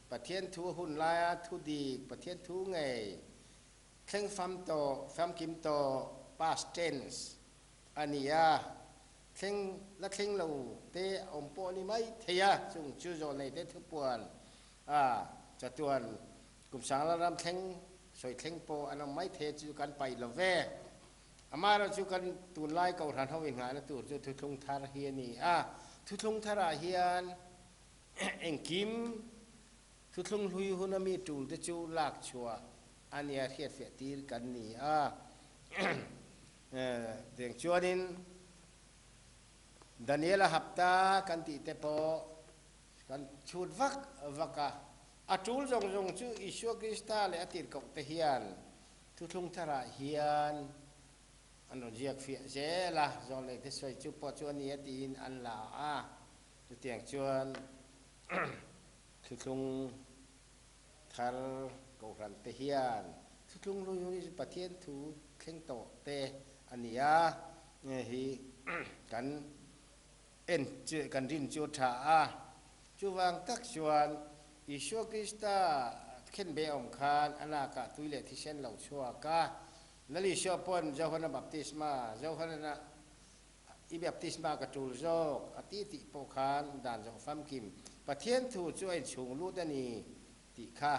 ปะเทียนทูหุ่นลายทูดีปะเทียนทูไงเคร่งฟัมโตฟัมกิมโต past tense อันนี้เข่งและเข่งเราเตะอมปอนี่ไม่เทียจุงจูโจในเตะทุกปวนจะตวนกลุ่มสังละรำเข่งสวยเข่งปออันนั้นไม่เทจูกันไปละเวอามาเราจูกันตูนไล่เก่าทันเท่าวิญญาณตูจูทุกทารเฮียนี่ทุกทารเฮียนเอ็งกิมทุกลุยหุ่นมีจูลเตจูลากชัวอันนี้เทียดเฟียตีกันนี่เด็กชัวนินDaniela hafta kan ti tepo kan chut vaka atul jong chu Isu Krista le atir kok te hian thu thung thara hian an jiak fi je la zon le te soi chu po chuan ni tin an la tu tiang chuan thu thung thar ko ran te hian thu thung lu ni Pathian thu kheng to te ania hi kanเอ็นเจกันรินจูถาจูวางตักชวนอิสุคริสตาเข็นเบอมคานอนาคตตุยเลที่เช่นเหล่าชัวกานั่นลิชอปอนเจ้าคนนับบัพติศมาเจ้าคนนั้นอีบัพติศมากระจูลโจกอติติโปคานด่านจงฟัมกิมประเทศถูช่วยชุงลูดนีติค่ะ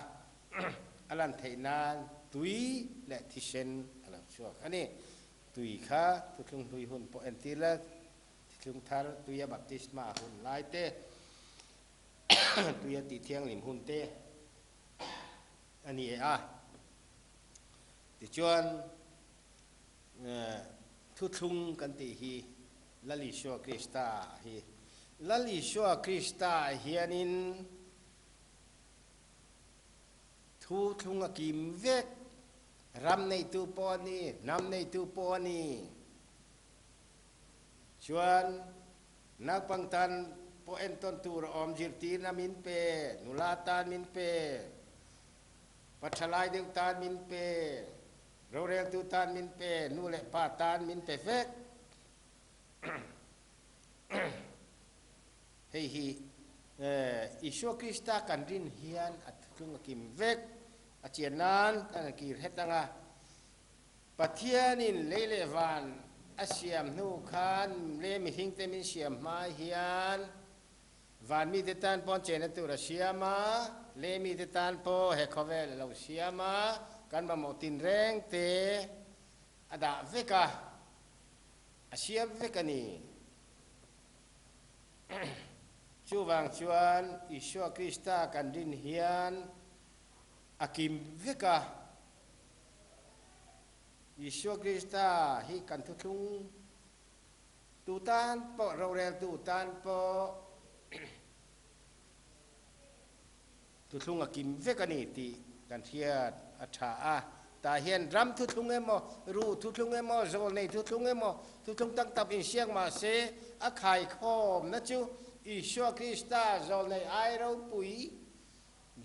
อลันเทนานตุยและที่เช่นเหล่าชัวอันนี้ตุยค่ะทุกทุงตุยหุ่นปอเอนติละลุงทารตุยบัพติศมาหุ่นลายเตตุยติเทียงหลิมหุ่นเตอันนี้ติจวนทุทุงกันติฮีลลิชัวคริสตาฮีลลิชัวคริสตาเฮียนินทุทุงกิมเวกรำในตูปอนีนำในตูปอนีชวนนักปังตันพอเอ็นต้นตูรอมจิรตีนามินเปนุลาตานมินเปปัชลายเดวตานมินเปโรเรลตูตานมินเปนูเลปาตานมินเปเฟกเฮียอิสุคริสตากันรินเฮียนอัตุงกิมเวกอาเจียนันกันกีรเฮตังปัทยานินเลเลวันอาเซียมนูคันเลมิหิงเตมิเซียมมาเฮียนวันมีเดตันปอนเจนตุระเซียมาเลมีเดตันปอเฮคอเวลเราเซียมา กันบะหมตินแรงเตอดาเวกาอาเชียเวกานีชูวังชวนอิชัวคริสตากันดินเฮียนอากิมเวกาอิชัวคริสตาฮิกันทุทุงตูตันปะเราเรลตูตันปะทุทุงอากิมเวกานีติกันเทียดอัฐาตาเฮียนรำทุทุงเอมอรูทุทุงเอมอโซลในทุทุงเอมอทุทุงตั้งตับอินเชียงมาเสอาไข่คอมนะจูอิชัวคริสตาโซลในไอเราปุย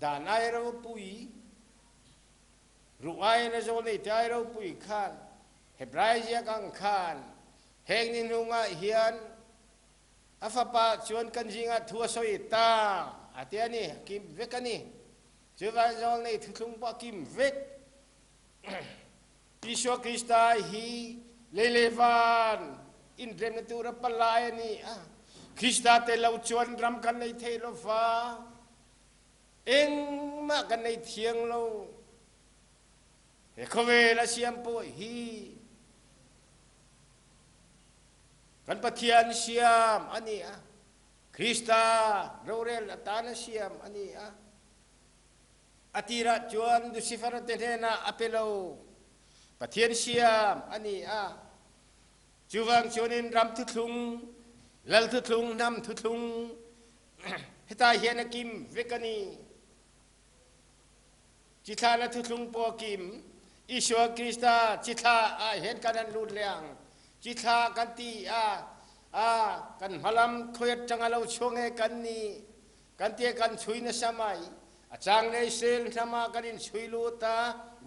ดานไอเราปุยรูไอนะโซลในไอเราปุยขันเฮบรายเจียกังขันเฮงนินุงะเฮียนอาฟาปะชวนกันจิงะทัวสอยตาอาเตียนี่กิมเวกันนี่จูวันโซลในทุทุงปะกิมเวกอิชัวคริสตาฮีเลเลวันอินเดรมนตูรปลายนี่คริสตาเตลาชวนรำกันในเทโลฟ้าเองมากันในเทียงเราเฮคเวลาเสียมปุฮีกันปะเทียนเสียมอันนี้คริสตาเราเรลตานเสียมอันนี้อติระจวนดุสิฟาร์เตเนนาอเปโลปะเทียนเสียมอันนี้จูวังชวนินรำทุทุงลัลทุทุงนำทุทุงเฮตาเฮียนกิมเวกานีจิตาละทุทุงปอกิมอิชัวคริสตาจิตาเห็นกันนั้นรุนแรงจิตากันตีกันพลัมคุยจังเราช่วงกันนี้กันเตียกันช่วยนสมัยจางในเซลธรรมากันอินช่วยลูตา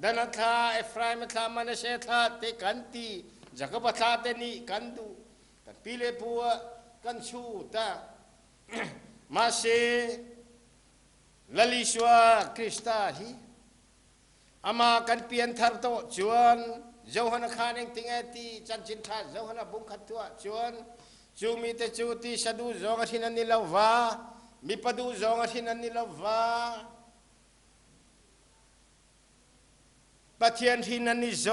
ดันทาเอฟรายมทามันเชธาเตกันตีจักรพรรดิเตนีกันดูกันพิเลปัวกันชูตามาเซลลิชัวคริสตาฮีอามากันเปลี่ยนทาร์โตจวนเจ้าหน้าข้าเองติงเอตีจันจินทาเจ้าหน้าบุ้งขัดตัวจวนจูมีแต่จูตีสะดูจงอาทินันนิลาวามีปดูจงอาทินันนิลาวาปะเทียนที่นันนิโซ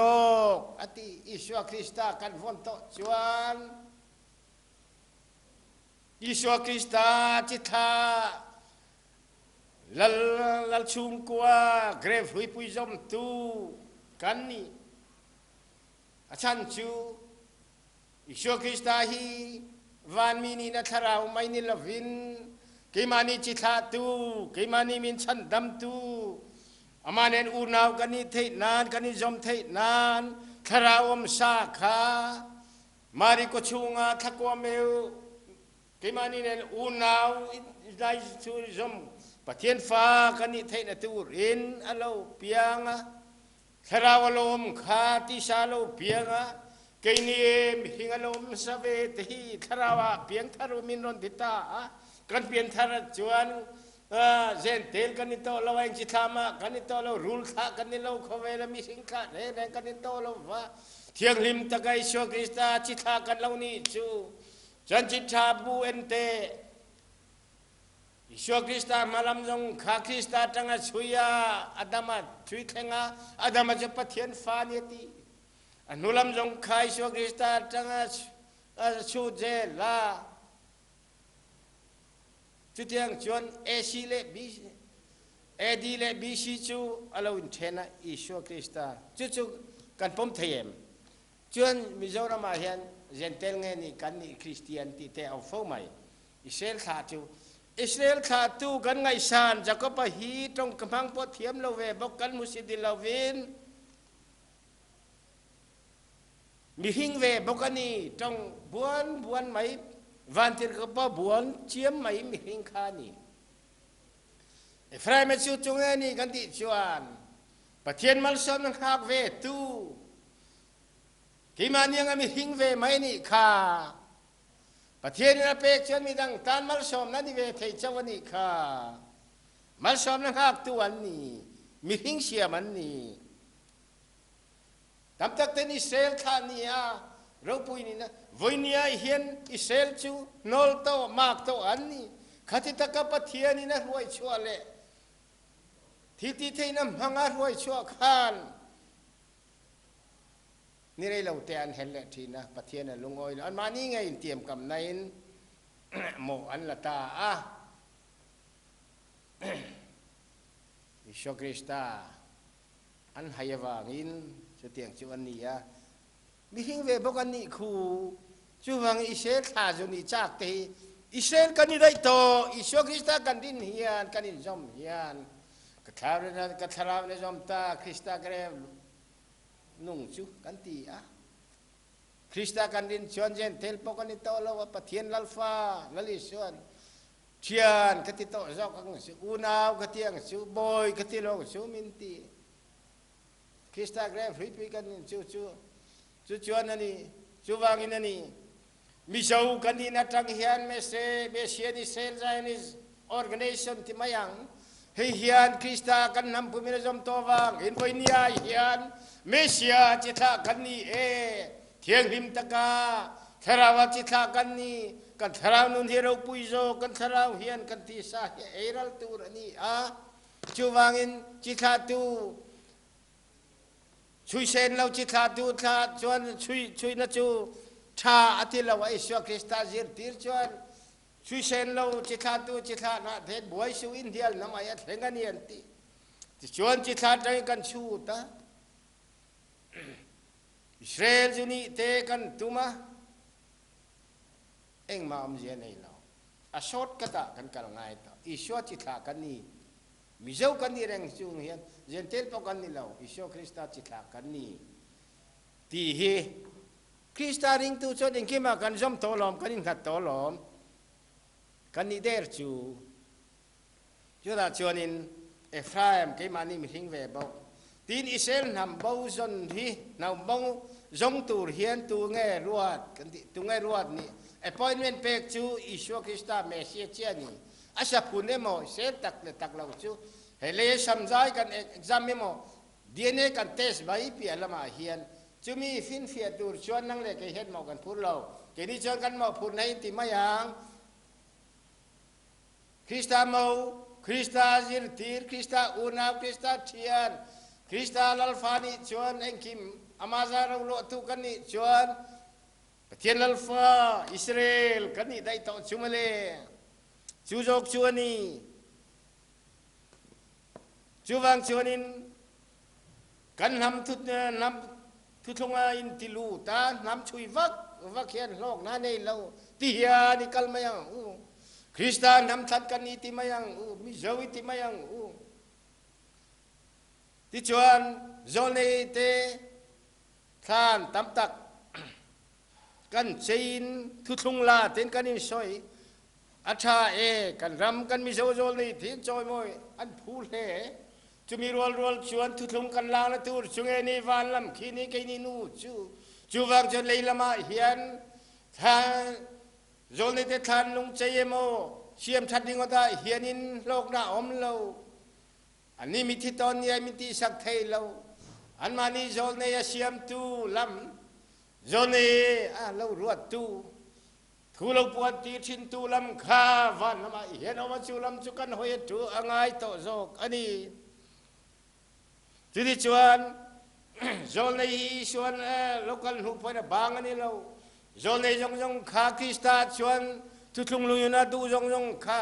กอติอิชัวคริสตากันวนโตจวนอิชัวคริสตาจิตาลัลชุมกัวเกรฟหุยปุยจอมตูกันนี่อาจารย์จูอิชัวคริสตาฮีวันมินีนัทราวไม่นิลวินกิมานีจิตาตูกิมานีมินชันดัมตูอามาเนนอูนาวกันนี่เทนานกันนี่จอมเทนานทราวมสาขามาริโกชุงาทักวาเมลกิมานีเนนอูนาวได้ชูจอมปะเทียนฟ้ากันนี่เทนตูรินอโลเปียงทราวลมคาติชาโลเปียงเกนี่หิงอลมสเวทีทราวเปียงทารุมินรอนติตากันเปลี่ยนทารจวนเจนเทลกันนี่โตเราเองจิตามากันนี่โตเรารูลข้ากันนี่เราขวเวลมิสิงข้าเรื่องกันนี่โตเราว่าเทียงลิมตะไกชัวคริสตาจิตากันเรานี่จูจันจิตาบูเอ็นเตชัวคริสตามาลำจงข้าคริสตาจังอาชุยาอาดามาชุยเทงาอาดามาจะปะเทียนฟ้าเนี่ยตีอนุลำจงข้าชัวคริสตาจังอาชูเจลาจุดยังชวนเอชีเลบีเอดีเลบีชีจูอาลาวินเทนะอิชัวคริสตาจุดกันพมเทียมชวนมิโซรามาเฮียนเจนเทลเงนี่กันนี่คริสเตียนที่เตเอาฟ้าใหม่อิสราเอลขาจูอิสราเอลขาตูกันไงซานจะก็ไปฮีตรงกำพังปอเทียมเราเวบอกกันมุสิดิลาวินมีหิงเวบอกกันนี่ตรงบวนไหมวันที่เขาบอกบวนเชียมไหมมีหิงขานี่ฟรายมาชูจงเอนี่กันติจวนปะเทียนมัลซอมนังหักเวตูที่มันยังมีหิงเวไหมนี่ขาปะเทียนนับเป็กชวนมีดังตานมัลซอมนั่นนี่เวทเจ้าวันนี้ขามัลซอมนังหักตัวนี้มีหิงเสียมันนี่ทำตักเตนิเซลขานี่เราพูดนี่นะวันนี้เห็นอิสราเอลจูนอลโตมากโตอันนี้ขัดที่ตะกับปะเทียนนี่นะรวยชัวเละที่ที่น้ำพังรวยชัวขาน นี่เราเตียนเห็นแหละทีนะประเทศน่ะลุงอ้อยอันมานี่ไงเตรียมกับในหมกอันละตาอิชคริสตาอันไฮวางินจะเตียงจวนนี้มีหิงเวบกันนี่คูจูวังอิสราเอลท่าจุนี่จากที่อิสราเอลกันนี่ได้โตอิชคริสตากันดินเฮียนกันดินจอมเฮียนกระทาวน์กระทาวน์จอมตาคริสตาเกรมนุ่งจูกันตีคริสตากันดินชวนเจนเทลปกันนี่โตแล้วว่าปะเทียนลัลฟาลัลิชวนเชียนกติโตจอกกันจูอูนาวกติยังจูบอยกติโลกจูมินตีคริสตาเกรมฟรีปีกันนี่จูชวนนั่นนี่จูวางินนั่นนี่มิจาวกันนี่นัดจังเฮียนเมสเบเชียนิเซลไซนิสออร์แกไนเซชันที่มายังเฮียนคริสตากันนำผู้มีระจมตัววางเห็นไปนี่เฮียนเมเซียจิตากันนี่เทียงหิมตะกาทาราวจิตากันนี่กันทาราวนุนเฮโรปุยโซกันทาราวเฮียนกันที่สาเอรัลตูรนี่จูวางินจิตาตูช่วยเซนเราจิตาตูชาชวนช่วยนะจูชาอธิลาวอิสวคริสตาจิรติรชวนช่วยเซนเราจิตาตูจิตานะเด็ดบวยชูอินเดียนำมายัดเฮงกันยันตีชวนจิตาใจกันชูตาอิสราเอลจุนี่เตกันตุมาเอ็งมาอมเจนให้เราอาชดกะตะกันกันง่ายต่ออิสวจิตากันนี่มิเจ้ากันนี่แรงจูงเฮียนเจนเทลปกันนี่เราอิสวคริสตาจิตากันนี่ตีเฮคริสตาริงตูชดเองเข้ามากันจอมโตลอมกันอินขัดโตลอมกันนี่เดร์จูจุดาชวนินเอฟราอิมเข้ามานี่มีหิงเวบตีนอิสราเอลนำบ่าวจนที่นำบ่าวจงตูเฮียนตูเงยรวดกันที่ตูเงยรวดนี่appointment เป็กจูอิสวคริสตาเมสเซียเจียนี่อาศัยพูดเนี่ยมั้งเสพตักเลยตักเราจูเฮเลสัมใจกันexamเนี่ยมั้ง DNA กันเทสไปเปลี่ยนละมาเฮียนจูมีฟินเฟียตูชวนนั่งเลยก็เห็นมั้งกันพูดเราเกนี่ชวนกันมั้งพูดในที่มายังคริสตามั้งคริสตาจิรติรคริสตาอูนาคริสตาเทียนคริสตาลัลฟานิชวนเอ็งคิมอามาซาเราโลตุกันนี่ชวนประเทศลัลฟาอิสราเอลกันนี่ได้ต่อชุมาเลจูจกชวนี่จูวังชวนินกันนำทุทงอินติลูตานำช่วยวักเขียนโลกนั่นเองเราที่ยานี่กัลมายังคริสตานนำทัดกันนี่ที่มายังมิจาวิที่มายังที่ชวนโซนเอเตท่านตำตักกันเชินทุทงลาเต็นกันนี่สวยอาชากันรำกันมิโซโซนี่ที่จอยมวยอันพูดเล่จะมีรัวชวนทุทงกันลางละตูร์ช่วงนี้วันลำขี้นี้แค่นี้นู่จูวักจนเลยละมาเฮียนท่านโซนี่เตท่านลุงเจยโมเชียมชัดดิ้งว่าได้เฮียนินโลกน่าอมเราอันนี้มีที่ตอนนี้มีที่สักเทเราอันมานี่โซนี่เชียมตูลำโซนี่เรารวดตูทุลปวดตีชินตูลำข้าวันมาเห็นเอามาจูลำจุกันหอยจูง่ายโตโจกอันนี้จุดที่ชวนโซนี่ชวนลูกกันหุบไปนะบางอันนี้เราโซนี่จงข้าคริสตาชวนทุกลุงลุยนะดูจงข้า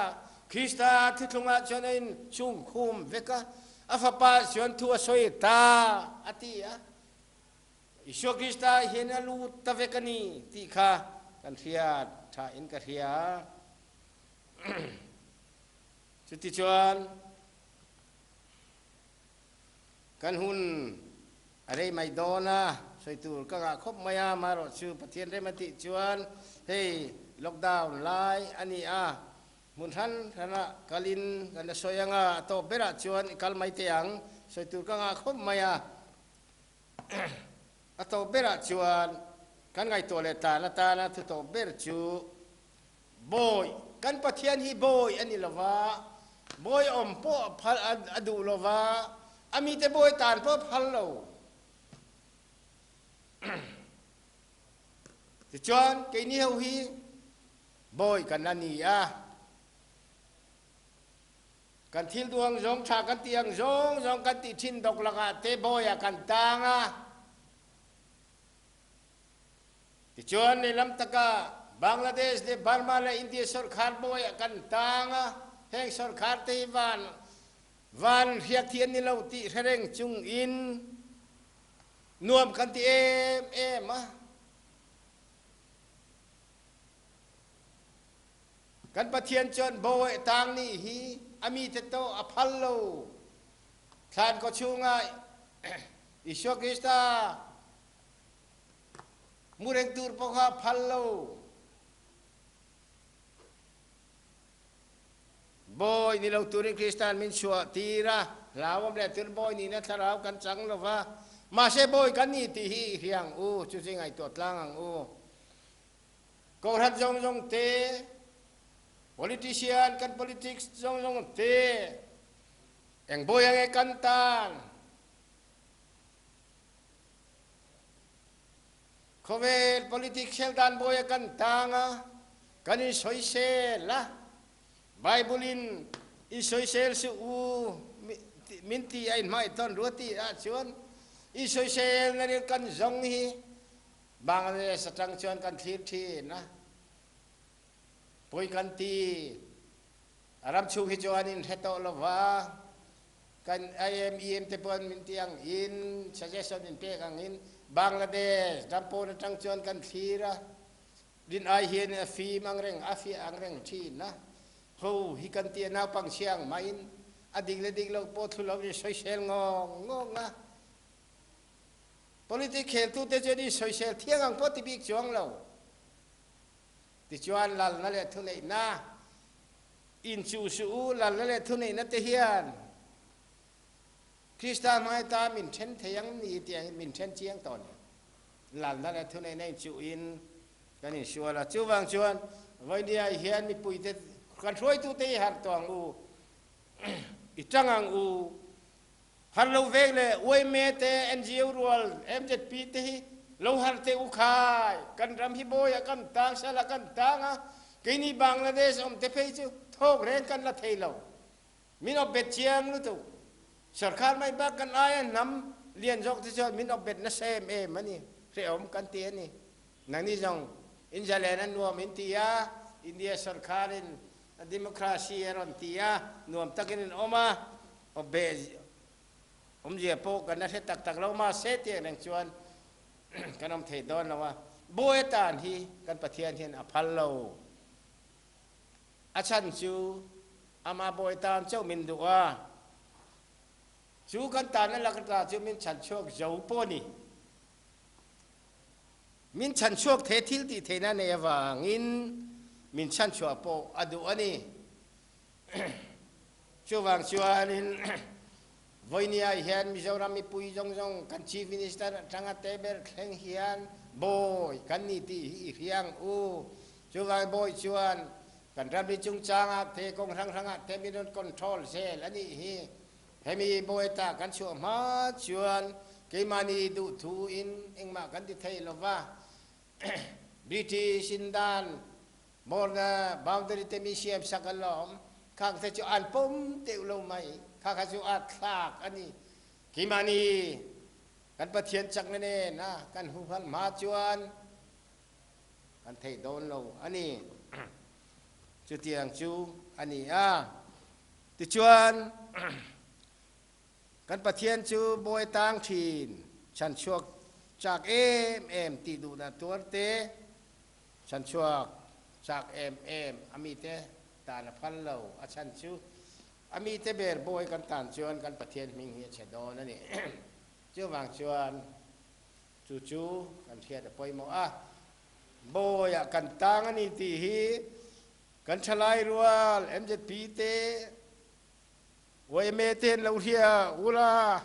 คริสตาทุกลุงชวนอินชุ่มคุมเวก้าอาฟาปาชวนทัวสวยตาอติอิสวคริสตาเห็นลูตะเวกันีที่ข้ากันเทียถ้าอินกันเทียจุดที่ชวนกันหุ่นอะไรไม่โดนนะสวยตูก็คบมายามารอชื่อประเทศได้มาติชวนเฮ้ยล็อกดาวน์ไล่อันนี้มุนทันธนะกาลินกันสวยยังโตเบระชวนกัลไม่เตียงสวยตูก็คบมายาโตเบระชวนกันไงตัวเลตาละตานะทุโตเบรจูบอยกันปะเทียนฮีบอยอันนี้ละวะบอยอมพ่อพัลอดูละวะอามีแต่บอยตานพ่อพัลโลที่จวนเกนี่เฮาฮีบอยกันนั่นนี่กันทิลดวงจงชากันเตียงจงกันติชินดอกละกาเตบอยกันตาง ติจวนในลำตะกาบังกลาเทศเดบาร์มาและอินเดียสอร์คาร์บอยกันต่างแห่งสอร์คาร์เทวันเรียกเทียนนี่เราติเร่งจุงอินนวมกันที่เอ็มกันปะเทียนจนโบยทางนี้ฮีอามีเตโตอพัลโลทานก็ชูง่ายอิชวกิสตามูเรงตูร์ปะพัลโลโบยนี่เราตูริคริสตานมินชัวตีระลาวมเลตุนโบยนี่นะทาราวกันจังละวะมาเชโบยกันนี่ตีฮีเฮียงจุสิงไอตัวตลางกองทัพจงเตpolitician kan politik jong te yang boyang e kantan kovel politik seldan boya kantanga kanin soisel la bible in soisel su minti ain mai ton roti a chuan i soisel na kan jong hi bangladesh satang chuan kan thir thi na poi kan ti aram chu hi chuan in heto lova kan IMEM te pon min tiang in suggestion in pe kang in Bangladesh dampo na tang chuan kan thira din ai hian a fi mangreng a fi angreng thi na ho hi kan ti na pang siang main adik le dik lo po thu lo ni social ngong na politik khel tu te je ni social thiang ang po ti bik chuang lo ti chuan lal na le thu nei na in chu su lal na le thu nei na te hian Krista mai ta min chen theyang ni tiang min chen chiang ton lal na le thu nei nei chu in kan ni shua la chu wang chuan vai dia hian mi pui te kan throi tu te har tong i changang har lo vek le oi me te NGO rual MZP te hi lo har te u khai kan ram hi boy kan tang sala kan tang ke ni Bangladesh te phei chu thok ren kan la thei lo min ob bet chiang lu tu sarkar mai ba kan ai nam lian jok te chon min ob bet na sem mani re om kan te ni nang ni jong in jalen an nuam in tia India sarkarin demokrasi eron tia nuam takin oma ob be je po kan na se tak lo ma se te nang chuan kan om thei don lawa boy tan hi kan Pathian hian a phal lo a chan chu ama boy tan chau min duwa chu kan tan na lakata chu min chan chok zo po ni min chan chok the thil ti the na ne wangin min chan chua po adu ani chu wang chuanin voinia hian Mizoram mi pui jong kan chief minister tanga teber thleng hian boy kan ni ti hiang chu wang boy chuan kan ram ni chung changa the kong rang te min control sel ani hi hemi boy ta kan chu ma chuan ke mani du thu in engma kan ti thei lova British indan morna boundary te mi siam sakalom khang te chu an pom te lo mai kha chu at thak ani ke mani kan Pathian chak ne na kan hu hal ma chuan kan thei don lo ani chu tiang chu ani ti chuan kan Pathian chu boy tang thin chan chuak chak em ti du na tur te chan chuak chak em ami te ta na phal lo a chan chu ami te ber boy kan tan chuan kan Pathian ming hi che do na ni chu wang chuan chu kan thia da poi mo boy kan tang ani ti hi kan thalai rual MZP te oi me ten lo hia ula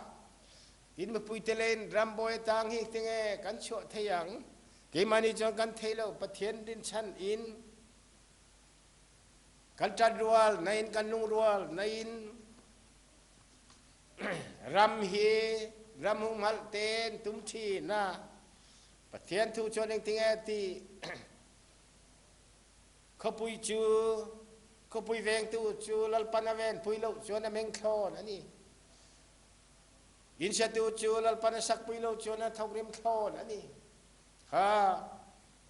tin ma pui te len ram boy tang hi tinge kan chu theyang ke mani chon kan thelo Pathian din chan in kan chat rual nain kan nung rual nain ram hi ram hum hal ten tum thi na Pathian thu chon eng tinge ti khopui chu khopui veng tu chu Lalpan aven pui lo chuan ameng thlon ani in sha tu chu Lalpan sak pui lo chuan thogrim thlon ani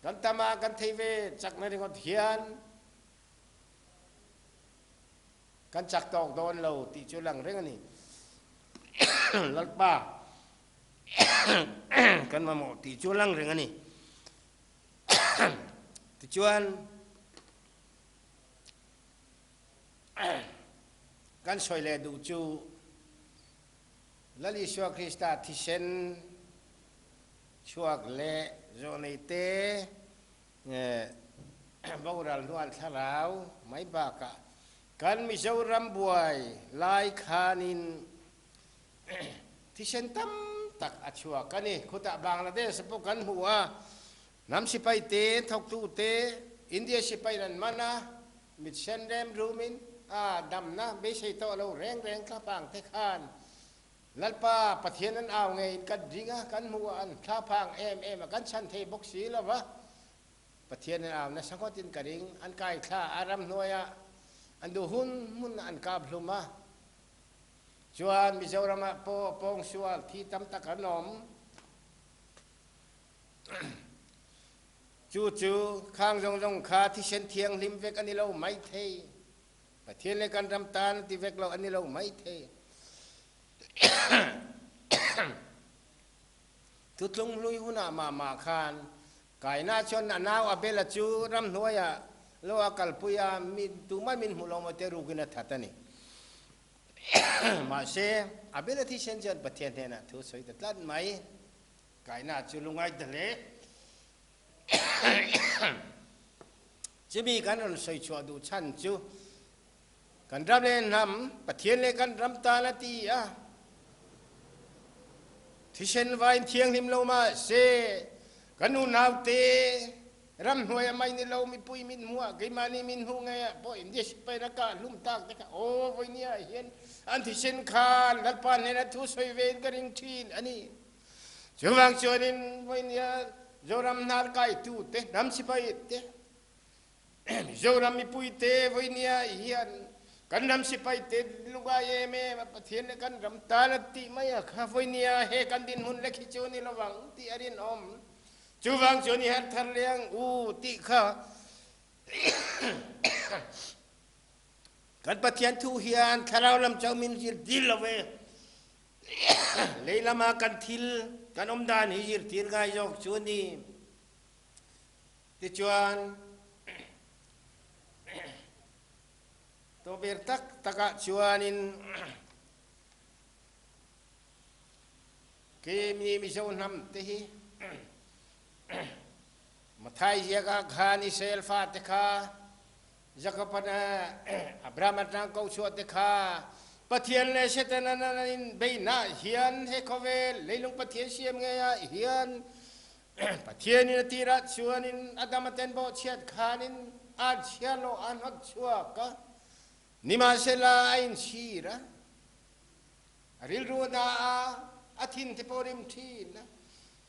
กันตามากันเทเวจักในเรื่องเทียนกันจักตอกโดนเราติจุลังเรื่องนี้ลัดป้ากันมาหมดติจุลังเรื่องนี้ติจวนกันช่วยเหลือดูจูลลิชัวคริสต์ที่เช่นช่วยเหลือโจนิเต้บ่าวรัลนวลทาราวไม่บากะกันมิเจ้ารำบวยลายคานินที่เช่นตั้มตักอัจฉริยะกันนี่คุตะบางละเดสพวกกันหัวน้ำสิไปเตะทกตูเตะอินเดียสิไปนั่นมานะมิดเชนเรมรูมินดำนะไม่ใช่ตัวเราแรงข้าปางเทคานลัลป้าปะเทียนนั้นเอาไงกันดิงะกันหัวอันข้าพางเอ็มกันชันเทบกสีแล้ววะปะเทียนนั้นเอานะสังกัดินกระดิ่งอันกายข้าอารมณ์หน่วยอันดูหุ่นมุนอันกาบลุมาชวนมิเจ้ารามาปองชวนที่ตำตะกันนมจู่ข้างจงขาที่เช่นเทียงริมเวกอันนี้เราไม่เทปะเทียนในการรำตาลที่เวกเราอันนี้เราไม่เททุกลงลุยหุ่นมาคานกายน่าชนนาวอเบลจูรำหน่วยโลอากัลปุยามิตุมันมินหุลมาเตรุกินทัตนี่มาเชอเบลที่เช่นจัดปะเทียนเนี่ยนะทุกสวยแต่ลัดไหมกายน่าจูลุงไอเดเลจะมีการรำสวยชัวดูชันจูกันรำเล่นนำปะเทียนเลยกันรำตาลตีที่เช่นวันเที่ยงริมเรามาเสกันนูนาวเตรำหัวไม่นี่เรามีปุยมินหัวกิมานี่มินหัวไงพออินเดียไปนักการลุ่มตากแต่โอ้วันนี้เห็นอันที่เช่นคานลัดปานเนี่ยนะทุสวยเวนกันริงทีนอันนี้ช่วงชวนินวันนี้โจรำนาร์ไก่ตูเตรำสิไปเตโจรำมีปุยเตวันนี้เห็นกันรำสิไปเตลูกไอ้เมย์มาปะเทียนกันรำตาลตีไม่อะข้าวันนี้เฮกันดินหุ่นเล็กโจนี่ระวังที่อรินอมจูวังโจนี่ฮัททะเลียงติข้ากันปะเทียนทูเฮียนทาราวลำเจ้ามินจิรดิลเวเลยละมากันทิลกันอมดานฮิจิรทิลไงยกโจนี่ติจวนตัวเบิร์ตักตะกะชวนินque mi seu nam tehi mathai jaga khani sel fa te kha jakapana abraham tang kau chu te kha pathian le setana in beina hian he khovel leilung pathian siam nge ya hian pathian ni tira chuanin adamaten bo chiat khanin ad chialo an hak chua ka nima sela ain shira aril ruda atin te porim thina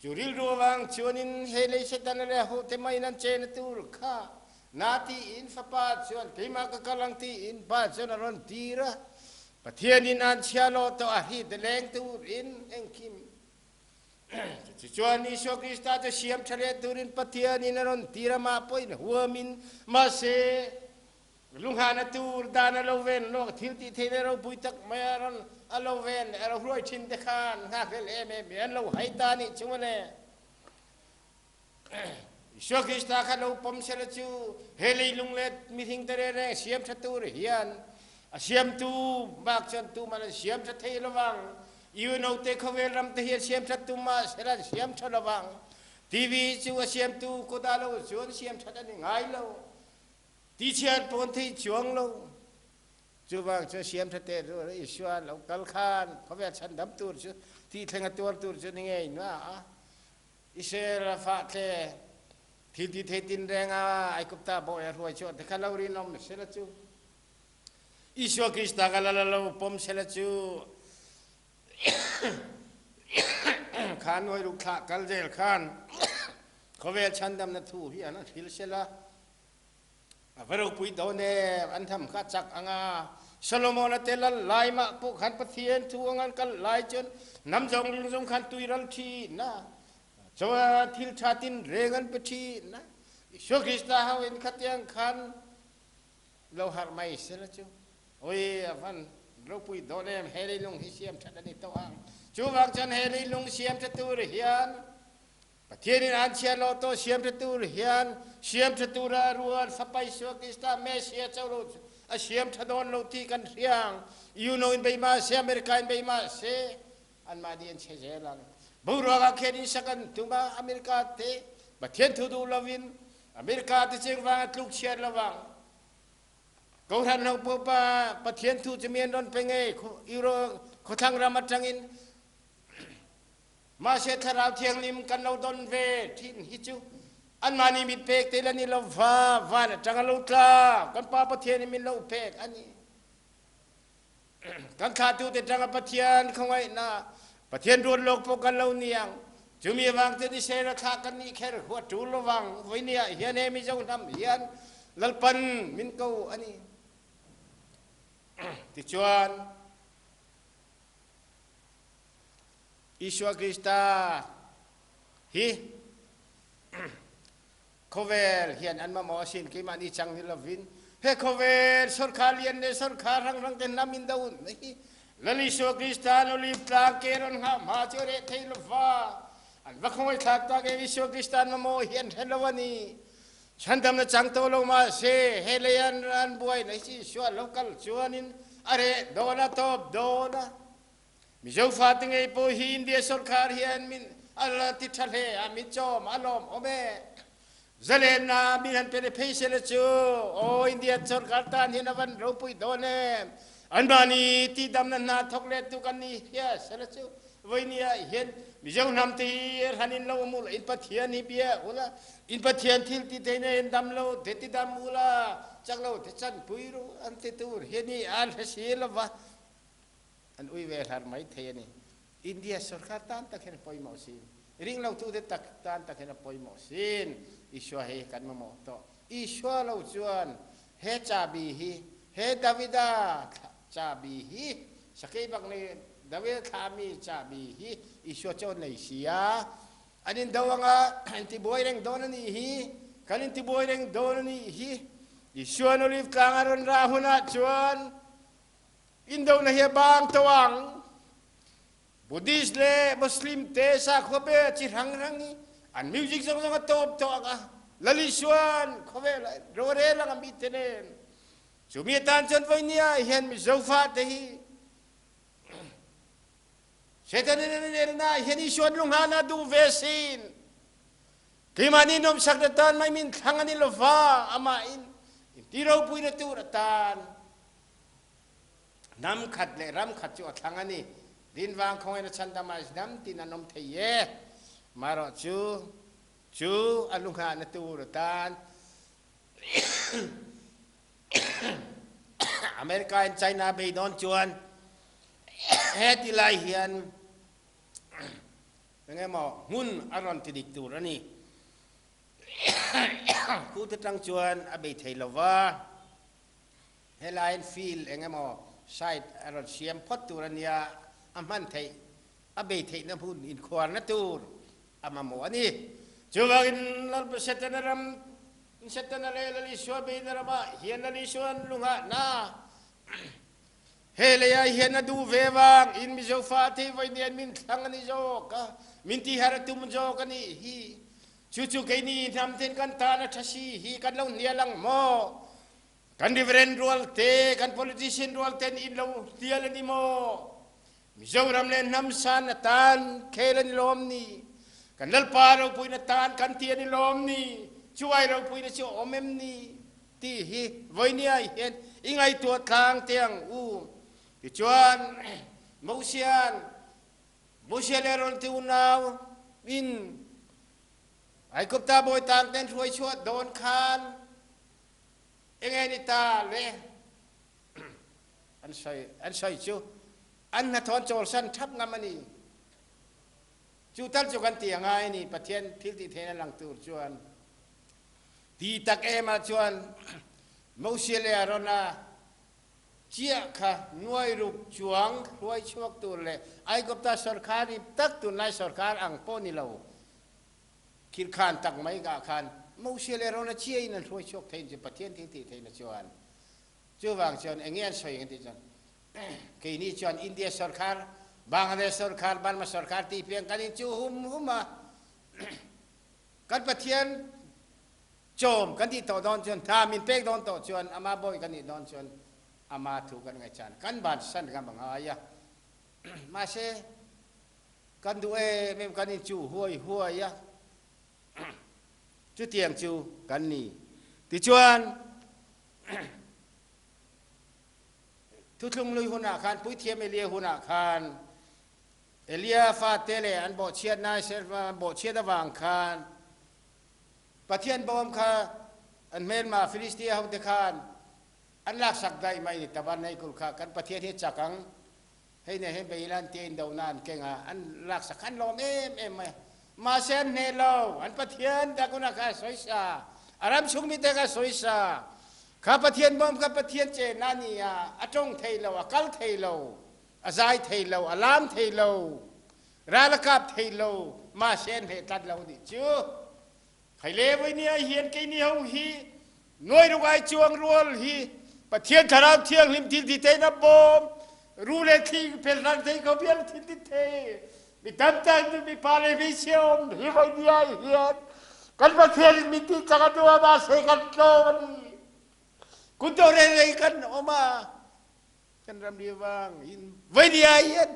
juril ruwang chuanin hele setan le ho te mai nan chen tur kha nati in fapa chuan keima ka kalang ti in pa chuan ron tira pathian in an chialo to a hi de leng tur in engkim chuan ni so krista to siam thale turin pathian in ron tira ma poin huamin ma se lunghana tur dana loven lo thil ti thele ro puitak mayaron aloven ero roi chin de khan ha vel em en lo haita ni chumane shokista kha lo pom sela chu heli lunglet meeting tere re siam chatur hian a siam tu bak chan tu man siam cha thei lawang you know te khovel ram te hian siam chatu ma sela siam chalawang tv chu a siam tu ko da lo chuan siam chat ani ngai lo ti chiat pon thei chuang loจูบางเชื่อเสียมทะเตรู้เลยอิสวาเรากัลขานเขาแบบฉันดำตูดชื่อที่ทางตัวตูดชื่อนี่ไงนะอิสราฟาเทที่ที่เทตินแรงไอ้กุปตาบอกไอ้รวยชั่วแต่ข้าเราเรียนนมเสร็จจูอิสวาคริสต์กันเราปมเสร็จจูขานไว้ลูกขากัลเจลขานเขาแบบฉันดำนัทูพี่อันนั้นฮิลเชล่าพระอุปโตเนอันทำข้าจักอ่างโซโลมอนเตลลายมาพวกขันปะเทียนทวงกันกันลายจนน้ำจงขันตุยรัลทีนะ so thil chatin rengan pethi na so krista how in khatyang khan lo har mai sela chu oi avan ro pui dolem heli lung hi siam thadani to ang chu wang chan heli lung siam thatu re hian Pathian in an sia lo to siam thatu re hian siam thatu ra ruan sapai so krista me sia chawlo a siam thadon lo ti kan riang you know in beima se america in beima se an ma dien che jelang buro ga khenin sakan tuma america te Pathian thu du lovin america te cheng wang tluk sia lawang kau than ho pa Pathian thu chemian don penge euro khothang ramat changin ma se tharau thiang lim kan lo don ve thin hi chu an mani mit pek te lani lo va na chang lo tla kan pa Pathian min lo pek ani kan kha tu te chang Pathian khawai na Pathian ron lok po kan lo niang chumi wang te ni se ra kha kan ni kher ho tu lo wang voi nia hian he mi jong nam hian lalpan min ko ani ti chuan Iswa Krista hi Kovel hian an ma mo sin ki mani chang ni lovin he Kovel sarkar lian ne sarkar rang ten namin daun hi lali Iswa Krista lo li plang keron ha ma chore thei lo va an va khoi thak ta ke Iswa Krista ma mo hian helawani chandam na chang to lo ma se helean ran buai nei si swa local chuanin are dona top dona mi jo fating ei po hi India sarkar hian min ala ti thale ami chom alom ome zalena min han pele phaisele chu o India sarkar tan hin avan ro pui done anbani ti dam na thokle tu kan ni ya sele chu voinia hian mi jo nam ti hanin lo mul in Pathian hi bia ula in Pathian thil ti teine in dam lo te ti dam ula chaklo te chan pui ru an te tur hiani al hasil wa an ui ve har mai theni India sarkar tan ta khen poi mo sin ring lo tu de tak tan ta khen poi mo sin iswa he kan mo to iswa lo chuan he cha bi hi he davida cha bi hi sakai bak ne david khami cha bi hi iswa chon nei sia anin dawanga anti boy reng don ni hi kanin ti boy reng don ni hi iswa no liv kangaron rahuna chuan Indo na hiya bang tawang Buddhist le Muslim te sa khobe chirang rangi an music song song top to aga laliswan khobe rore lang am bitenen chumi tan chon voi nia hian mi zofa te hi setan ne na hian I shon lung hana du vesin kimani nom sakdatan mai min thangani lova ama in tiro pui na tu ratan nam khat le ram khat chu thangani din wang khoi na chanda ma dam tin anom theye maro chu alungha na tu ratan America and China be don chuan he ti lai hian nge mo hun aron ti dik tu rani ku te tang chuan abe thei lova he line feel nge mo side aron siam pot tu rania amman thei abe thei na phun in khwar na tur amamo ani chuwagin lal setanaram setanale lali shobe narama hian lali shon lunga na hele ya hian du vewang in mi zo fati vai nian min thangani zo ka min ti haratum zo kani hi chu ke ni tham ten kan ta na thasi hi kan lo nialang mo kan different role te kan politician role ten in lo tial ni mo mi zo ram le nam san tan khelen lom ni kan lalpa ro pui na tan kan tian ni lom ni chuai ro pui na chu omem ni ti hi voi ni ai hian ingai tua thang tiang u ti chuan mosian ron ti unaw in ai kop ta boy tang ten ruai chuat don khan engei ni ta le an sai chu an na thon chol san thap ngamani chu tal chu kan ti angai ni Pathian thil ti thena lang tur chuan ti tak ema chuan mosiale arona chia kha nuai rup chuang ruai chuak tur le ai gop ta sarkar ni tak tu nai sarkar ang po ni lo คิดขานตักไม่กะขานมูเสียเลยเราเนี่ยเชี่ยนั่นช่วยชกเทนจะประเทศที่เทนจวนจู่วางจวนเงี้ยสวยกันที่จวนกีนี่จวนอินเดียสรคาร์บางประเทศสรคาร์บ้านมาสรคาร์ที่เพียงกันนี่จู่หุ่มมากันประเทศโจมกันที่ต่อดอนจวนถ้ามินเป็กดอนต่อจวนอามาบอยกันนี่ดอนจวนอามาถูกกันไงจันกันบานสั้นกันบางอายะมาเชกันดูเมมกันนี่จู่หัวยะจู่เตียงจู่กันนี่ที่จวนทุกลุงลุยหัวหน้าคานปุ้ยเทียมเอเลียหัวหน้าคานเอเลียฟาเตเลอันโบเชียนนายเซฟโบเชียนระหว่างคานประเทศบอมคาอันเมนมาฟิลิสเตียฮุตคานอันลักสักได้ไหมตะวันในกุลคากันประเทศที่จักังให้เนี่ยให้ไปอิรันเตียนดาวนานเก่งอันลักสักขันลมไหมมาเซนเนโลอันประเทศตะกุนักสวยสาอารามชุกมิเตกสวยสาข้าประเทศบอมข้าประเทศเจนานีอาจงเทโลอากัลเทโลอาใจเทโลอาลามเทโลราลกับเทโลมาเซนเหตัดเราดิจูใครเลวไว้เนี่ยเฮียนกินเนี่ยฮีหน่วยรุกไอจวงรัวฮีประเทศทาราวเทียงลิมทิลที่เทนับบอมรู้เลยที่เป็นรันเทเขาเบียร์ทิลที่เทมีตั้งใจมีพาเลวิเชียมฮีไว้เนี่ยเฮียนกันประเทศมีที่จักรตัวมาเสกันโตวันนี้คุณตัวเรื่องกันออกมากันรำดีว่างอินไว้เนี่ยเฮียน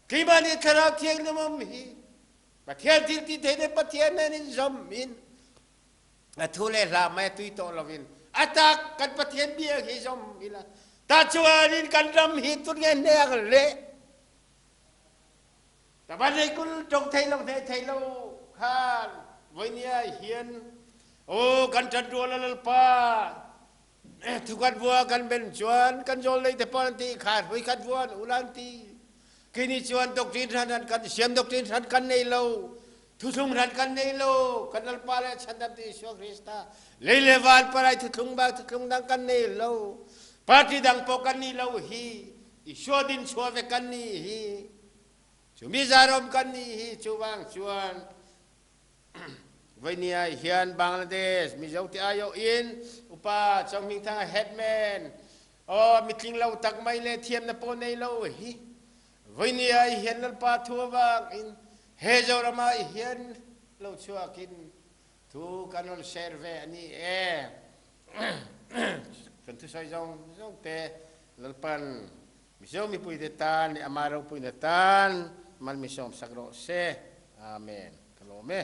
ที่มันนี่ทาราวเทียงน้ำมันฮีประเทศที่เทนประเทศนั้นจอมอินทุเรศไม่ตุยโตลวินอัตากกันประเทศเบียร์ฮิจอมอินตาชวานินกันรำฮิตุเงินเนี่ยกันเละแต่วันนี้คุณจงเทลงเทลข้าวันนี้เฮียนโอ้กันจัดรัวลลปาทุกคนวัวกันเป็นชวนกันโจเลยแต่ปอนตีขาดไว้กันวัวอุลันตีกินชวนดอกจินทันกันเสียมดอกจินทันกันในโลทุกทุ่งทันกันในโลกันนัลปาเลชันดับที่ชัวคริสตาเลวานปาไรทุกทุ่งบางทุกทุ่งดังกันในโลปาร์ตี้ดังปอกันในโลฮีอิชัวดินชัวเวกันนี่ฮีชูมิจารมกันนี่ฮีชูวางชวนวันนี้เฮียนบังกลาเทศมีเจ้าที่อายุอินอุปาจงมิงทางเฮดแมนโอ้มิทิ้งเราตักไม่เลยเทียมนปนในโลฮีวันนี้เฮียนนัลปาทัวบางอินเฮจอร์มาเฮียนเราชัวกินทุกันนัลเซอร์เวนี่กันทุกสิ่งจงเตะLalpan misal mi puy detan ni amaraw puy detan mal misal sakro se amen kalome